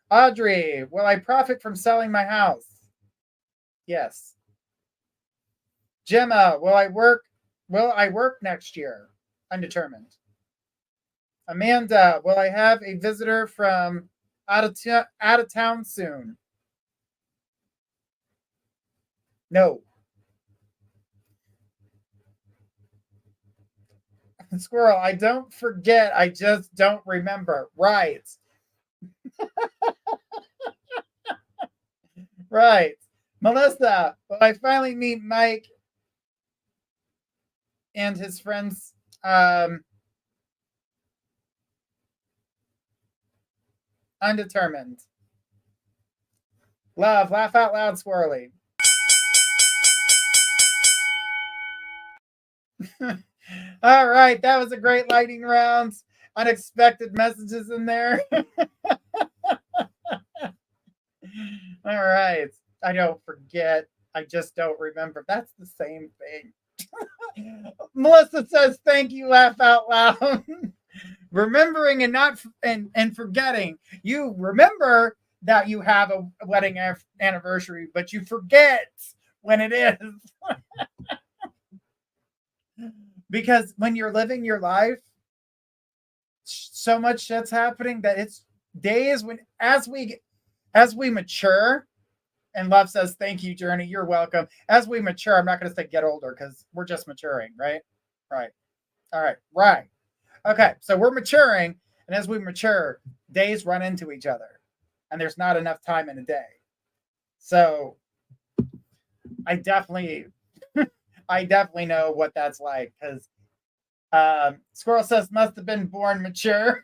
Audrey, will I profit from selling my house? Yes. Gemma, will I work next year? Undetermined. Amanda, will I have a visitor from out of town soon? No. Squirrel, I don't forget, I just don't remember. Right. Right. Melissa, will I finally meet Mike and his friends? Undetermined. Love, laugh out loud, Swirly. All right, that was a great lightning round. Unexpected messages in there. All right. I don't forget. I just don't remember. That's the same thing. Melissa says, thank you, laugh out loud. Remembering and not and forgetting. You remember that you have a wedding anniversary, but you forget when it is. Because when you're living your life, so much shit's happening that it's days when as we mature, and Love says, thank you, Journey. You're welcome. As we mature, I'm not going to say get older because we're just maturing, right? Right. All right. Right. Okay. So we're maturing. And as we mature, days run into each other. And there's not enough time in a day. So I definitely know what that's like because Squirrel says must have been born mature.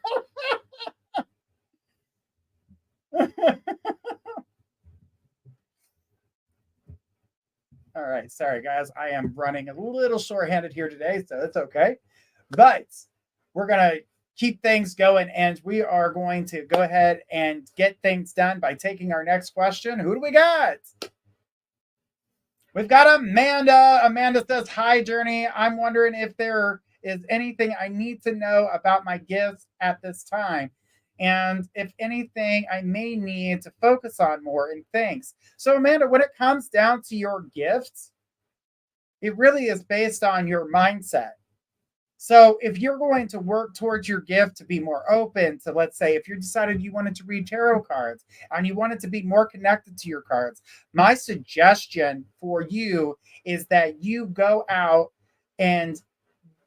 All right. Sorry, guys. I am running a little short-handed here today, so it's okay. But we're going to keep things going, and we are going to go ahead and get things done by taking our next question. Who do we got? We've got Amanda. Amanda says, hi, Journey. I'm wondering if there is anything I need to know about my gifts at this time. And if anything, I may need to focus on more in things. So, Amanda, when it comes down to your gifts, it really is based on your mindset. So if you're going to work towards your gift to be more open to, let's say, if you decided you wanted to read tarot cards and you wanted to be more connected to your cards, my suggestion for you is that you go out and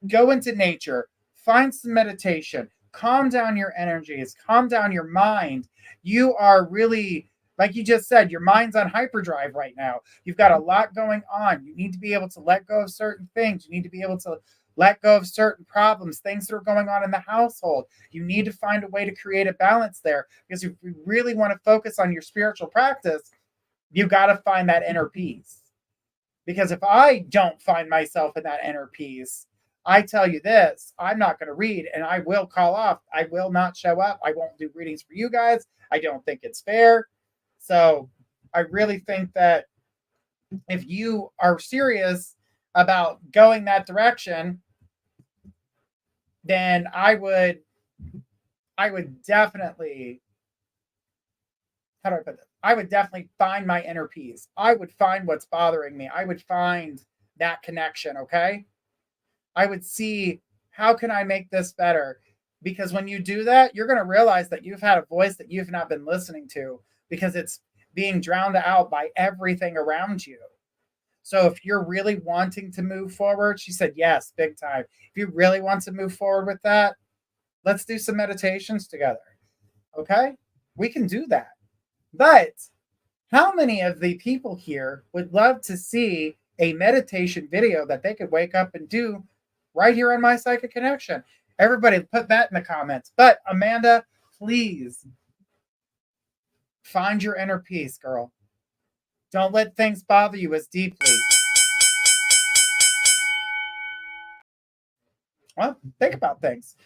go into nature, find some meditation, calm down your energies, calm down your mind. You are really, like you just said, your mind's on hyperdrive right now. You've got a lot going on. You need to be able to let go of certain things. You need to be able to let go of certain problems, things that are going on in the household. You need to find a way to create a balance there, because if you really want to focus on your spiritual practice, you got to find that inner peace. Because if I don't find myself in that inner peace, I tell you this, I'm not going to read, and I will call off. I will not show up. I won't do readings for you guys. I don't think it's fair. So I really think that if you are serious about going that direction, then I would definitely, how do I put this? I would definitely find my inner peace. I would find what's bothering me. I would find that connection, okay? I would see, how can I make this better? Because when you do that, you're going to realize that you've had a voice that you've not been listening to, because it's being drowned out by everything around you. So if you're really wanting to move forward, she said, yes, big time. If you really want to move forward with that, let's do some meditations together. Okay? We can do that. But how many of the people here would love to see a meditation video that they could wake up and do right here on My Psychic Connection? Everybody put that in the comments. But Amanda, please find your inner peace, girl. Don't let things bother you as deeply. Well, think about things.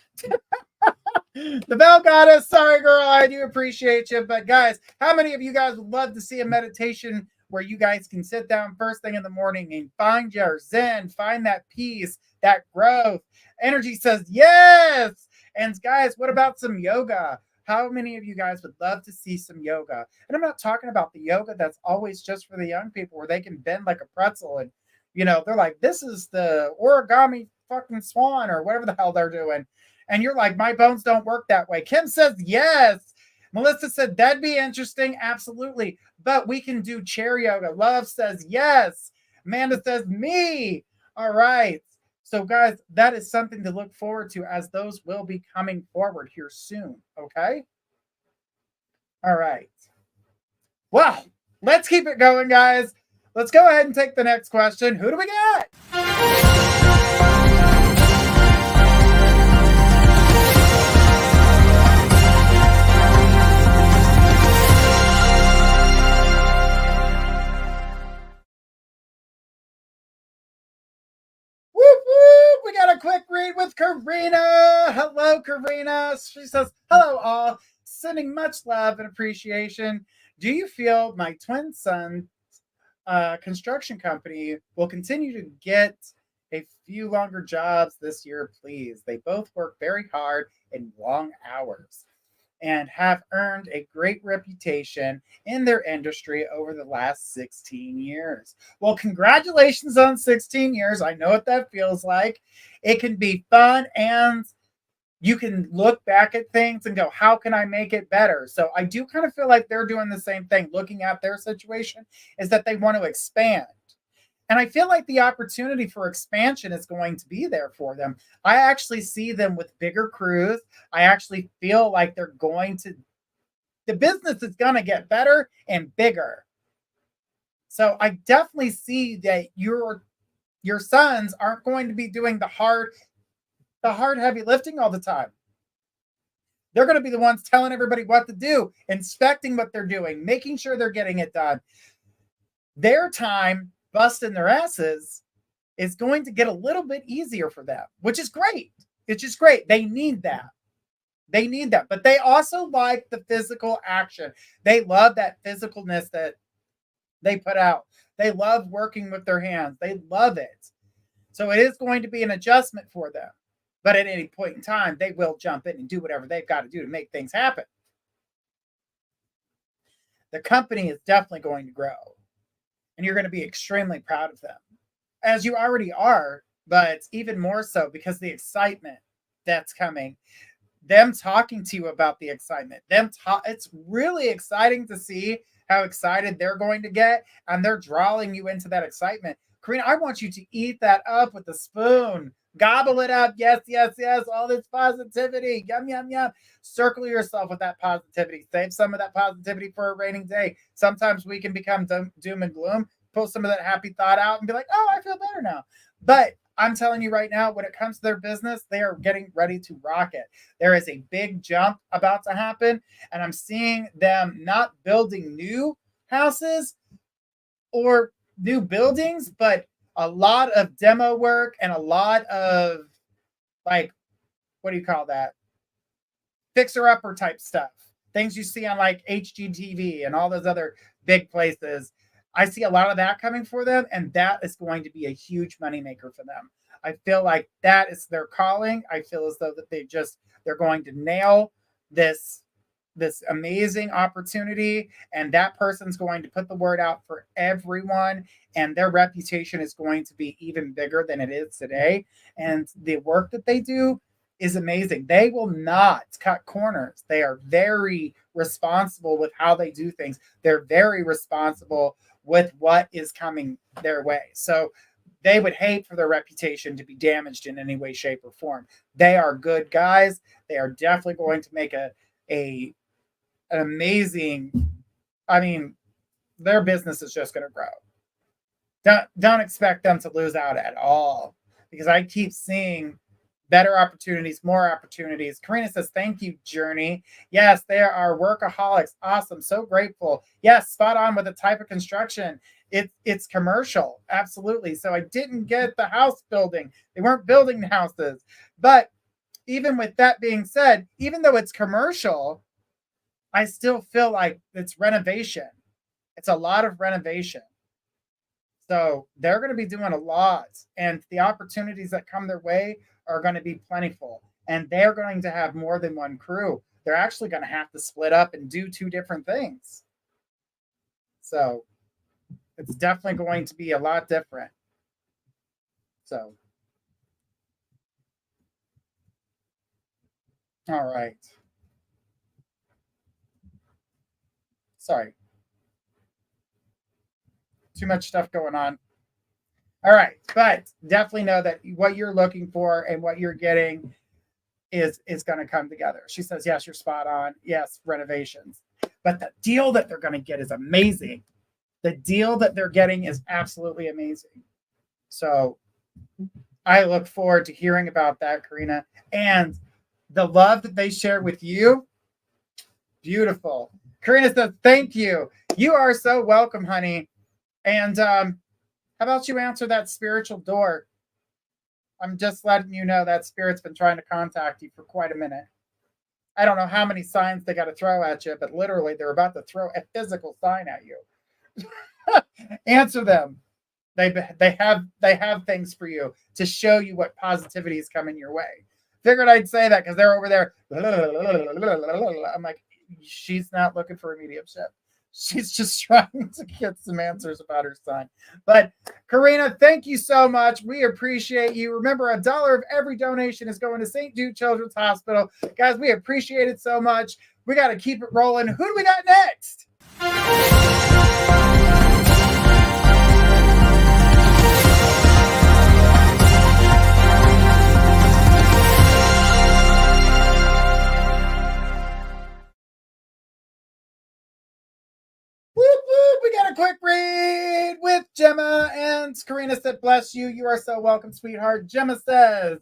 The Bell Goddess, sorry, girl, I do appreciate you. But guys, how many of you guys would love to see a meditation where you guys can sit down first thing in the morning and find your zen, find that peace, that growth? Energy says yes. And guys, what about some yoga? How many of you guys would love to see some yoga? And I'm not talking about the yoga that's always just for the young people, where they can bend like a pretzel and, you know, they're like, this is the origami fucking swan or whatever the hell they're doing. And you're like, my bones don't work that way. Kim says yes. Melissa said, that'd be interesting. Absolutely. But we can do chair yoga. Love says yes. Amanda says me. All right. So guys, that is something to look forward to, as those will be coming forward here soon. Okay. All right. Well, let's keep it going, guys. Let's go ahead and take the next question. Who do we got? We got a quick read with Karina. Hello, Karina. She says, hello, all. Sending much love and appreciation. Do you feel my twin son construction company will continue to get a few longer jobs this year, please. They both work very hard and long hours and have earned a great reputation in their industry over the last 16 years. Well, congratulations on 16 years. I know what that feels like. It can be fun, and you can look back at things and go, how can I make it better? So I do kind of feel like they're doing the same thing, looking at their situation, is that they want to expand. And I feel like the opportunity for expansion is going to be there for them. I actually see them with bigger crews. I actually feel like the business is going to get better and bigger. So I definitely see that your sons aren't going to be doing the hard heavy lifting all the time. They're going to be the ones telling everybody what to do, inspecting what they're doing, making sure they're getting it done. Their time busting their asses is going to get a little bit easier for them, which is great. It's just great. They need that. They need that. But they also like the physical action. They love that physicalness that they put out. They love working with their hands. They love it. So it is going to be an adjustment for them. But at any point in time, they will jump in and do whatever they've got to do to make things happen. The company is definitely going to grow. And you're going to be extremely proud of them, as you already are, but even more so because the excitement that's coming, them talking to you about the excitement, it's really exciting to see how excited they're going to get, and they're drawing you into that excitement. Karina, I want you to eat that up with a spoon. Gobble it up. Yes, yes, yes. All this positivity. Yum, yum, yum. Circle yourself with that positivity. Save some of that positivity for a raining day. Sometimes we can become doom and gloom. Pull some of that happy thought out and be like, oh, I feel better now. But I'm telling you right now, when it comes to their business, they are getting ready to rock it. There is a big jump about to happen. And I'm seeing them not building new houses or new buildings, but a lot of demo work and a lot of, like, what do you call that? Fixer-upper type stuff. Things you see on like HGTV and all those other big places. I see a lot of that coming for them, and that is going to be a huge moneymaker for them. I feel like that is their calling. I feel as though that they're going to nail this amazing opportunity, and that person's going to put the word out for everyone, and their reputation is going to be even bigger than it is today. And the work that they do is amazing. They will not cut corners. They are very responsible with how they do things. They're very responsible with what is coming their way. So they would hate for their reputation to be damaged in any way, shape, or form. They are good guys. They are definitely going to make an amazing, I mean, their business is just going to grow. Don't expect them to lose out at all, because I keep seeing better opportunities, more opportunities. Karina says, thank you, Journey. Yes, they are workaholics. Awesome. So grateful. Yes, spot on with the type of construction. It's commercial. Absolutely. So I didn't get the house building. They weren't building the houses. But even with that being said, even though it's commercial, I still feel like it's renovation. It's a lot of renovation. So they're going to be doing a lot, and the opportunities that come their way are going to be plentiful, and they're going to have more than one crew. They're actually going to have to split up and do two different things. So it's definitely going to be a lot different. So, all right. Sorry. Too much stuff going on. All right, but definitely know that what you're looking for and what you're getting is going to come together. She says, yes, you're spot on. Yes, renovations. But the deal that they're going to get is amazing. The deal that they're getting is absolutely amazing. So I look forward to hearing about that, Karina. And the love that they share with you, beautiful. Karina says, thank you. You are so welcome, honey. And how about you answer that spiritual door? I'm just letting you know that spirit's been trying to contact you for quite a minute. I don't know how many signs they got to throw at you, but literally they're about to throw a physical sign at you. Answer them. They have things for you to show you what positivity is coming your way. Figured I'd say that because they're over there. I'm like, she's not looking for a mediumship. She's just trying to get some answers about her son. But Karina, thank you so much. We appreciate you. Remember, $1 of every donation is going to St. Jude Children's Hospital. Guys, we appreciate it so much. We got to keep it rolling. Who do we got next? We got a quick read with Gemma, and Karina said, bless you. You are so welcome, sweetheart. Gemma says,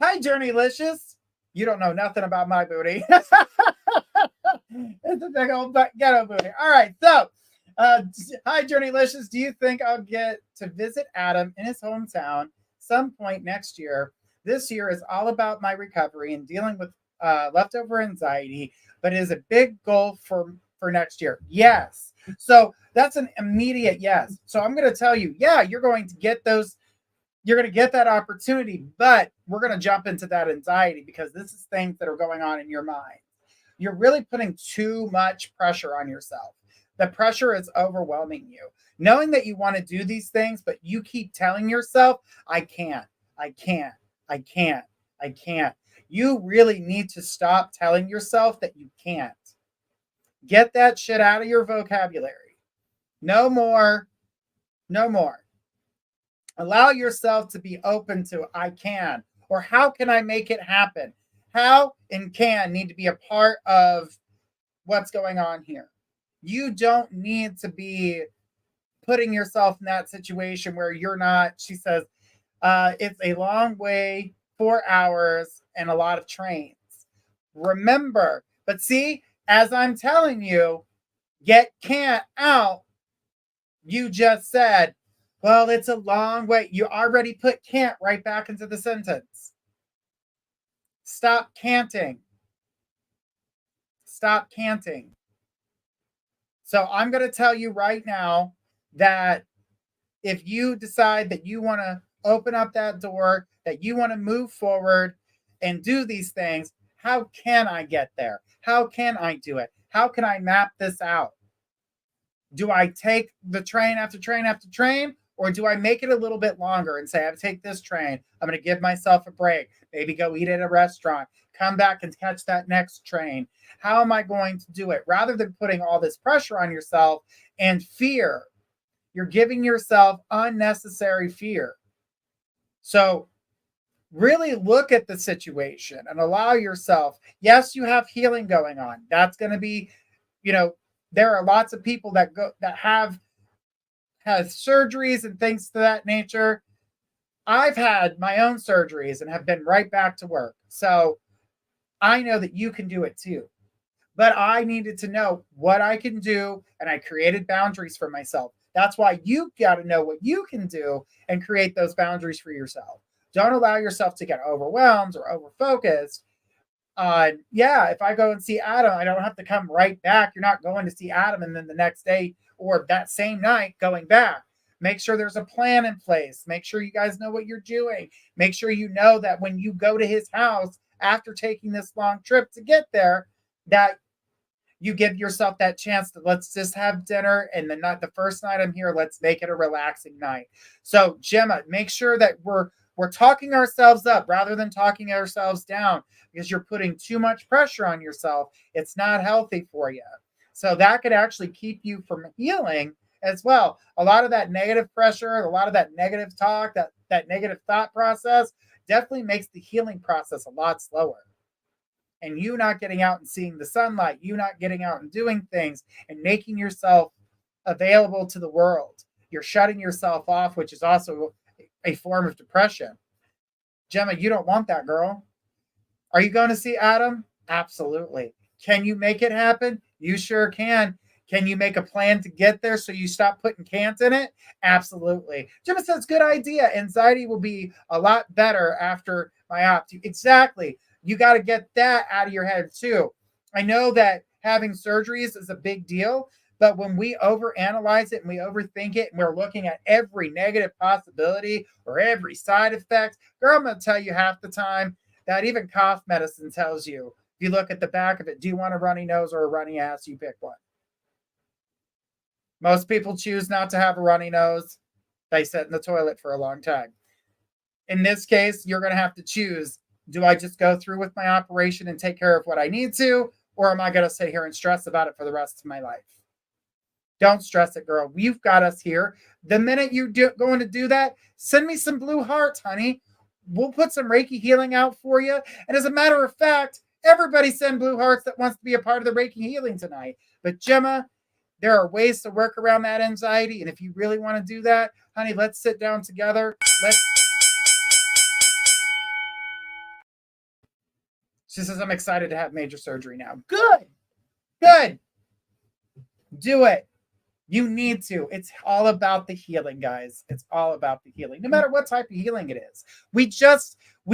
hi, Journeylicious. You don't know nothing about my booty. It's a big old ghetto booty. All right, so hi, Journeylicious. Do you think I'll get to visit Adam in his hometown some point next year? This year is all about my recovery and dealing with leftover anxiety, but it is a big goal for next year. Yes. So that's an immediate yes. So I'm going to tell you, yeah, you're going to get those. You're going to get that opportunity, but we're going to jump into that anxiety because this is things that are going on in your mind. You're really putting too much pressure on yourself. The pressure is overwhelming you. Knowing that you want to do these things, but you keep telling yourself, I can't, I can't, I can't, I can't. You really need to stop telling yourself that you can't. Get that shit out of your vocabulary. No more. No more. Allow yourself to be open to I can, or how can I make it happen? How and can need to be a part of what's going on here. You don't need to be putting yourself in that situation where you're not, she says, it's a long way, 4 hours, and a lot of trains. Remember, but see, as I'm telling you, get can't out, you just said, well, it's a long way. You already put can't right back into the sentence. Stop canting. Stop canting. So I'm going to tell you right now that if you decide that you want to open up that door, that you want to move forward and do these things, how can I get there? How can I do it? How can I map this out? Do I take the train after train after train? Or do I make it a little bit longer and say, I take this train. I'm going to give myself a break. Maybe go eat at a restaurant. Come back and catch that next train. How am I going to do it? Rather than putting all this pressure on yourself and fear, you're giving yourself unnecessary fear. So really look at the situation and allow yourself. Yes, you have healing going on. That's going to be, there are lots of people that have surgeries and things to that nature. I've had my own surgeries and have been right back to work. So I know that you can do it too. But I needed to know what I can do, and I created boundaries for myself. That's why you got to know what you can do and create those boundaries for yourself. Don't allow yourself to get overwhelmed or overfocused. If I go and see Adam, I don't have to come right back. You're not going to see Adam and then the next day or that same night going back. Make sure there's a plan in place. Make sure you guys know what you're doing. Make sure you know that when you go to his house after taking this long trip to get there, that you give yourself that chance to let's just have dinner, and then not the first night I'm here, let's make it a relaxing night. So Gemma, make sure that we're talking ourselves up rather than talking ourselves down, because you're putting too much pressure on yourself. It's not healthy for you. So that could actually keep you from healing as well. A lot of that negative pressure, a lot of that negative talk, that negative thought process definitely makes the healing process a lot slower. And you not getting out and seeing the sunlight, you not getting out and doing things and making yourself available to the world. You're shutting yourself off, which is also a form of depression. Gemma, you don't want that, girl. Are you going to see Adam? Absolutely. Can you make it happen? You sure can. Can you make a plan to get there so you stop putting can't in it? Absolutely. Gemma says, good idea. Anxiety will be a lot better after my op. Exactly. You got to get that out of your head too. I know that having surgeries is a big deal, But when we overanalyze it and we overthink it and we're looking at every negative possibility or every side effect, girl, I'm going to tell you half the time that even cough medicine tells you, if you look at the back of it, do you want a runny nose or a runny ass? You pick one. Most people choose not to have a runny nose. They sit in the toilet for a long time. In this case, you're going to have to choose, do I just go through with my operation and take care of what I need to, or am I going to sit here and stress about it for the rest of my life? Don't stress it, girl. You've got us here. The minute you going to do that, send me some blue hearts, honey. We'll put some Reiki healing out for you. And as a matter of fact, everybody send blue hearts that wants to be a part of the Reiki healing tonight. But Gemma, there are ways to work around that anxiety. And if you really want to do that, honey, let's sit down together. She says, I'm excited to have major surgery now. Good. Good. Do it. You need to. It's all about the healing, guys. It's all about the healing, no matter what type of healing it is. We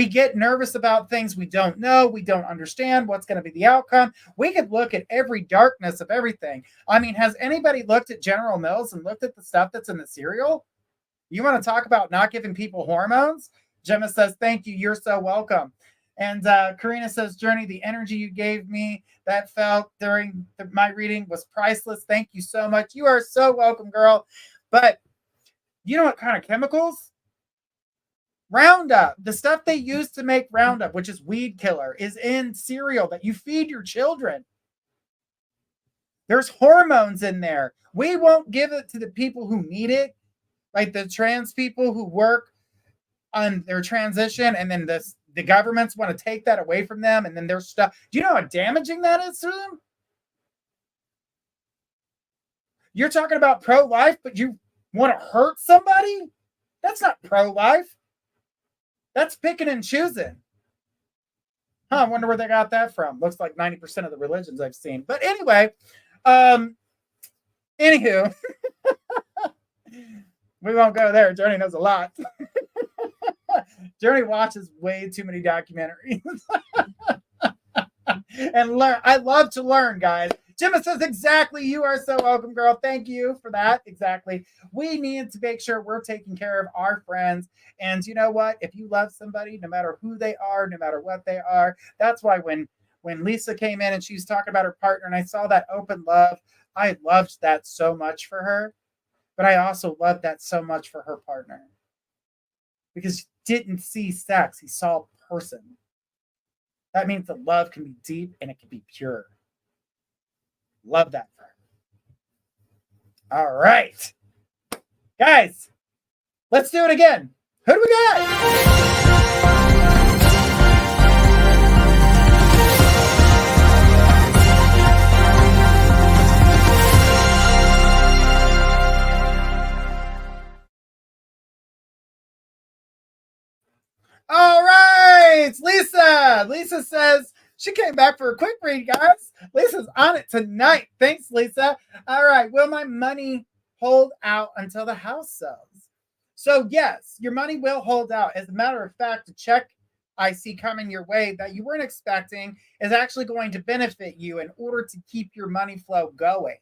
get nervous about things we don't know. We don't understand what's going to be the outcome. We could look at every darkness of everything. I mean, has anybody looked at General Mills and looked at the stuff that's in the cereal? You want to talk about not giving people hormones? Gemma says, thank you. You're so welcome. And Karina says, Journey, the energy you gave me that felt during my reading was priceless. Thank you so much. You are so welcome, girl. But you know what kind of chemicals? Roundup. The stuff they use to make Roundup, which is weed killer, is in cereal that you feed your children. There's hormones in there. We won't give it to the people who need it, like the trans people who work on their transition, and then the governments want to take that away from them, and then their stuff. Do you know how damaging that is to them? You're talking about pro-life, but you want to hurt somebody? That's not pro-life. That's picking and choosing. I wonder where they got that from. Looks like 90% of the religions I've seen. But anyway, anywho, we won't go there. Journey knows a lot. Journey watches way too many documentaries. And learn. I love to learn, guys. Gemma says, exactly. You are so welcome, girl. Thank you for that. Exactly. We need to make sure we're taking care of our friends. And you know what? If you love somebody, no matter who they are, no matter what they are, that's why when Lisa came in and she was talking about her partner and I saw that open love, I loved that so much for her. But I also loved that so much for her partner. Because he didn't see sex. He saw a person. That means the love can be deep and it can be pure. Love that for her. All right. Guys, let's do it again. Who do we got? All right, Lisa. Lisa says she came back for a quick read, guys. Lisa's on it tonight. Thanks, Lisa. All right, will my money hold out until the house sells? So yes, your money will hold out. As a matter of fact, a check I see coming your way that you weren't expecting is actually going to benefit you in order to keep your money flow going.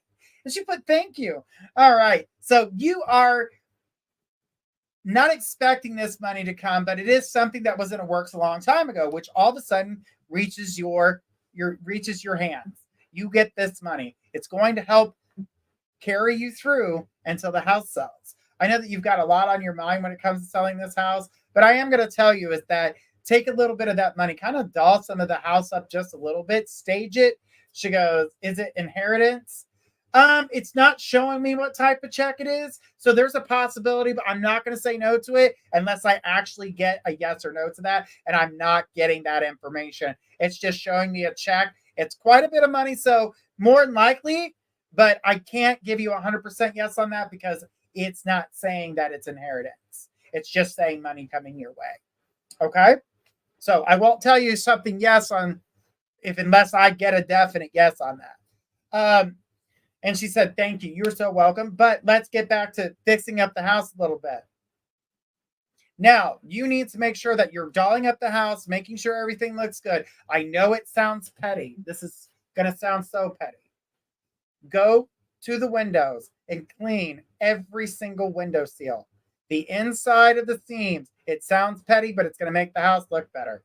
And she put, thank you. All right, so you are not expecting this money to come, but it is something that was in the works a long time ago, which all of a sudden reaches your hands. You get this money. It's going to help carry you through until the house sells. I know that you've got a lot on your mind when it comes to selling this house, but I am going to tell you is that take a little bit of that money, kind of doll some of the house up just a little bit, stage it. She goes, is it inheritance? It's not showing me what type of check it is. So there's a possibility, but I'm not going to say no to it unless I actually get a yes or no to that. And I'm not getting that information. It's just showing me a check. It's quite a bit of money. So more than likely, but I can't give you 100% yes on that because it's not saying that it's inheritance. It's just saying money coming your way. Okay. So I won't tell you something yes on unless I get a definite yes on that. And she said, thank you. You're so welcome. But let's get back to fixing up the house a little bit. Now, you need to make sure that you're dolling up the house, making sure everything looks good. I know it sounds petty. This is going to sound so petty. Go to the windows and clean every single window seal. The inside of the seams. It sounds petty, but it's going to make the house look better.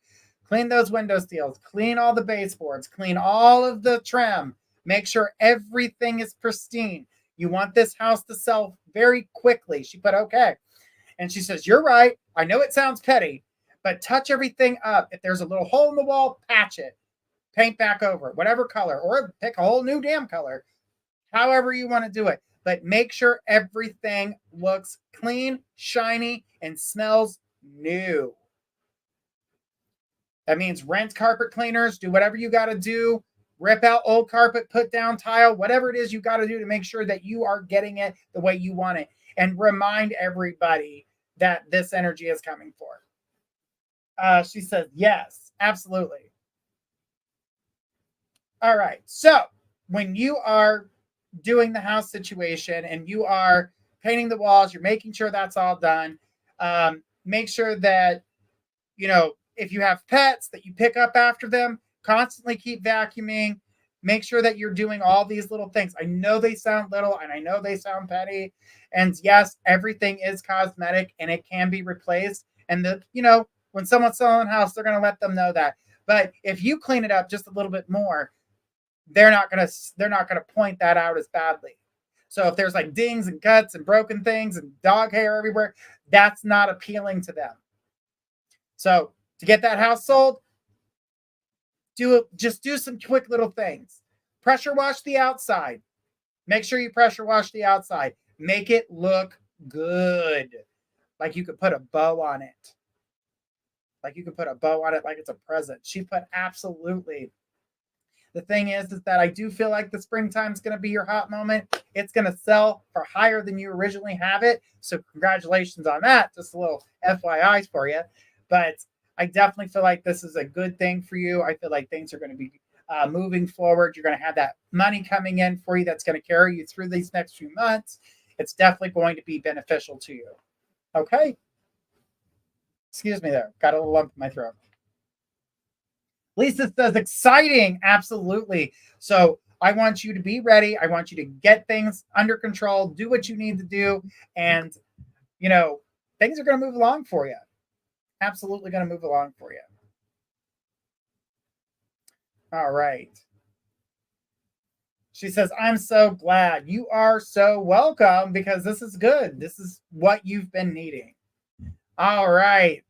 Clean those window seals. Clean all the baseboards. Clean all of the trim. Make sure everything is pristine. You want this house to sell very quickly. She put, okay. And she says, you're right. I know it sounds petty, but touch everything up. If there's a little hole in the wall, patch it. Paint back over it, whatever color, or pick a whole new damn color. However you want to do it. But make sure everything looks clean, shiny, and smells new. That means rent carpet cleaners, do whatever you got to do. Rip out old carpet, put down tile, whatever it is you got to do to make sure that you are getting it the way you want it. And remind everybody that this energy is coming forth. She says, yes, absolutely. All right. So when you are doing the house situation and you are painting the walls, you're making sure that's all done. Make sure that, if you have pets, that you pick up after them. Constantly keep vacuuming. Make sure that you're doing all these little things. I know they sound little and I know they sound petty. And yes, everything is cosmetic and it can be replaced. And when someone's selling a house, they're going to let them know that. But if you clean it up just a little bit more, they're not going to point that out as badly. So if there's like dings and cuts and broken things and dog hair everywhere, that's not appealing to them. So to get that house sold, just do some quick little things. Pressure wash the outside. Make sure you pressure wash the outside. Make it look good. Like you could put a bow on it. Like it's a present. She put absolutely. The thing is that I do feel like the springtime is going to be your hot moment. It's going to sell for higher than you originally have it. So congratulations on that. Just a little FYI for you. But I definitely feel like this is a good thing for you. I feel like things are going to be moving forward. You're going to have that money coming in for you that's going to carry you through these next few months. It's definitely going to be beneficial to you. Okay? Excuse me there. Got a little lump in my throat. Lisa says, exciting. Absolutely. So I want you to be ready. I want you to get things under control, do what you need to do. And, things are going to move along for you. Absolutely going to move along for you. All right. She says, I'm so glad. You are so welcome because this is good. This is what you've been needing. All right.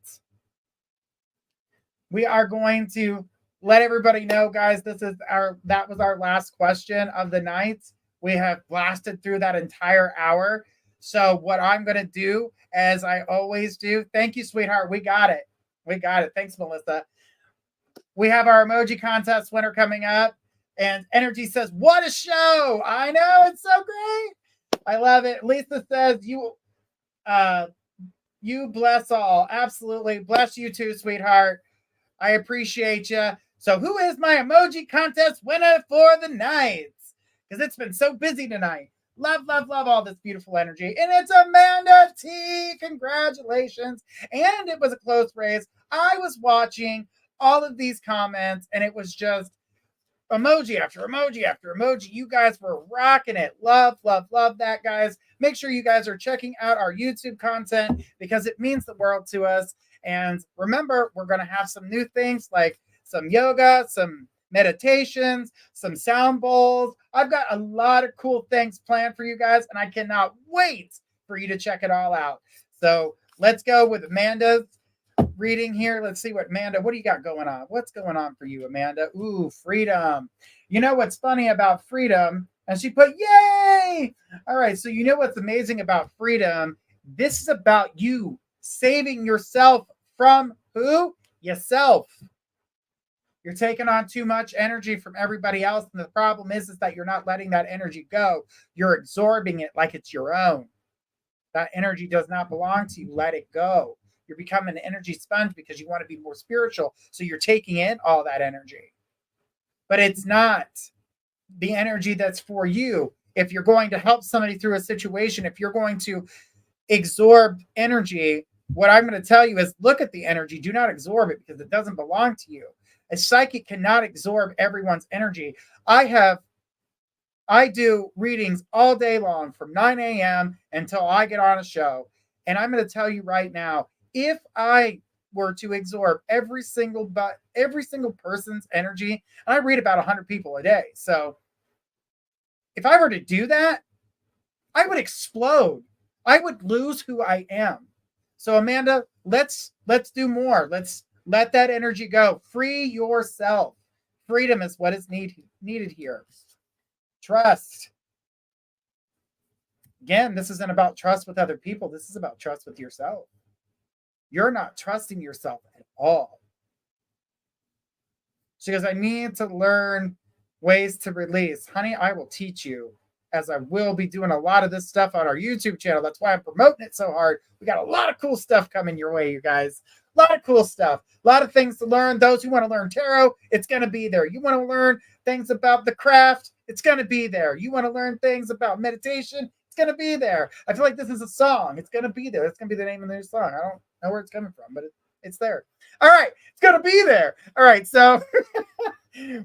We are going to let everybody know, guys, that was our last question of the night. We have blasted through that entire hour. So what I'm going to do, as I always do, thank you, sweetheart. We got it. Thanks, Melissa. We have our emoji contest winner coming up. And Energy says, what a show. I know. It's so great. I love it. Lisa says, you bless all. Absolutely. Bless you too, sweetheart. I appreciate you. So who is my emoji contest winner for the night? Because it's been so busy tonight. Love, love, love all this beautiful energy. And it's Amanda T. Congratulations. And it was a close race. I was watching all of these comments, and it was just emoji after emoji after emoji. You guys were rocking it. Love, love, love that, guys. Make sure you guys are checking out our YouTube content because it means the world to us. And remember, we're going to have some new things like some yoga, some meditations, some sound bowls. I've got a lot of cool things planned for you guys, and I cannot wait for you to check it all out. So let's go with Amanda's reading here. Let's see what what do you got going on? What's going on for you, Amanda? Ooh, freedom. You know what's funny about freedom? And she put, yay! All right, so you know what's amazing about freedom? This is about you saving yourself from who? Yourself. You're taking on too much energy from everybody else. And the problem is that you're not letting that energy go. You're absorbing it like it's your own. That energy does not belong to you. Let it go. You're becoming an energy sponge because you want to be more spiritual. So you're taking in all that energy. But it's not the energy that's for you. If you're going to help somebody through a situation, if you're going to absorb energy, what I'm going to tell you is look at the energy. Do not absorb it because it doesn't belong to you. A psychic cannot absorb everyone's energy. I have I do readings all day long from 9 a.m. until I get on a show. And I'm going to tell you right now, if I were to absorb every single person's energy, and I read about 100 people a day. So if I were to do that, I would explode. I would lose who I am. So Amanda, let's do more. Let's let that energy go. Free yourself. Freedom is what is needed here. Trust. Again, this isn't about trust with other people. This is about trust with yourself. You're not trusting yourself at all. She goes, I need to learn ways to release. Honey, I will teach you, as I will be doing a lot of this stuff on our YouTube channel. That's why I'm promoting it so hard. We got a lot of cool stuff coming your way, you guys. A lot of cool stuff. A lot of things to learn. Those who want to learn tarot, it's going to be there. You want to learn things about the craft, it's going to be there. You want to learn things about meditation, it's going to be there. I feel like this is a song. It's going to be there. It's going to be the name of the new song. I don't know where it's coming from, but it's there. All right. It's going to be there. All right. So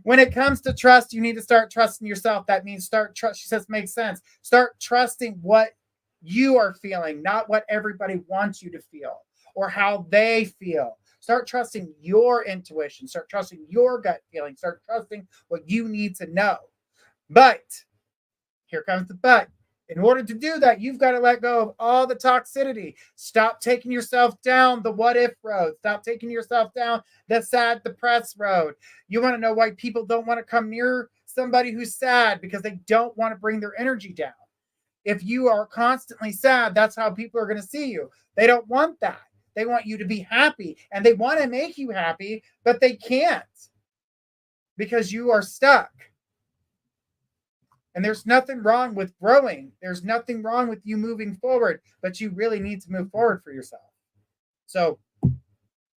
when it comes to trust, you need to start trusting yourself. That means start trust. She says, makes sense. Start trusting what you are feeling, not what everybody wants you to feel or how they feel. Start trusting your intuition. Start trusting your gut feeling. Start trusting what you need to know. But here comes the but. In order to do that, you've got to let go of all the toxicity. Stop taking yourself down the what if road. Stop taking yourself down the sad, depressed road. You want to know why people don't want to come near somebody who's sad? Because they don't want to bring their energy down. If you are constantly sad, that's how people are going to see you. They don't want that. They want you to be happy, and they want to make you happy, but they can't because you are stuck. And there's nothing wrong with growing. There's nothing wrong with you moving forward, but you really need to move forward for yourself. So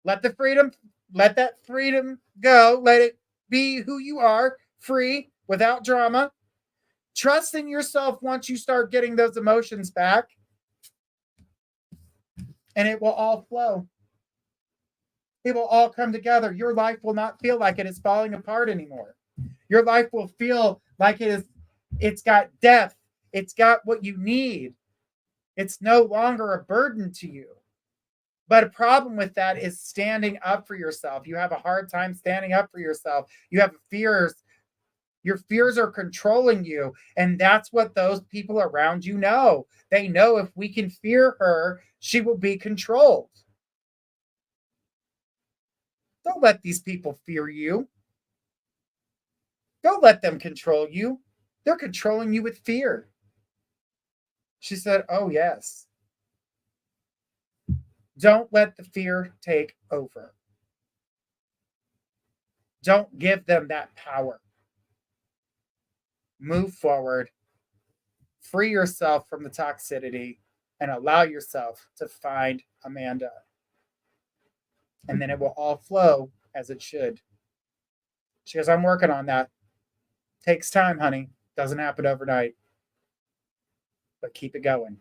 let that freedom go. Let it be who you are, free, without drama. Trust in yourself once you start getting those emotions back, and it will all flow. It will all come together. Your life will not feel like it is falling apart anymore. Your life will feel like it's got depth. It's got what you need. It's no longer a burden to you. But a problem with that is standing up for yourself. You have a hard time standing up for yourself. You have fears. Your fears are controlling you. And that's what those people around you know. They know if we can fear her, she will be controlled. Don't let these people fear you. Don't let them control you. They're controlling you with fear. She said, oh, yes. Don't let the fear take over. Don't give them that power. Move forward. Free yourself from the toxicity and allow yourself to find Amanda. And then it will all flow as it should. She goes, I'm working on that. Takes time, honey. Doesn't happen overnight. But keep it going.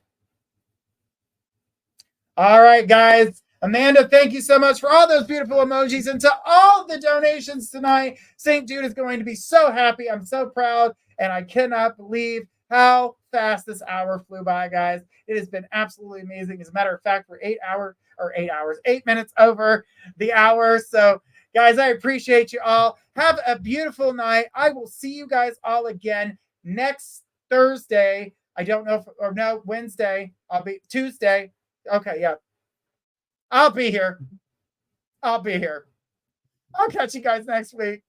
All right, guys. Amanda, thank you so much for all those beautiful emojis and to all the donations tonight. St. Jude is going to be so happy. I'm so proud, and I cannot believe how fast this hour flew by, guys. It has been absolutely amazing. As a matter of fact, we're 8 minutes over the hour. So, guys, I appreciate you all. Have a beautiful night. I will see you guys all again next Thursday. I don't know Wednesday. I'll be Tuesday. Okay, yeah. I'll be here. I'll catch you guys next week.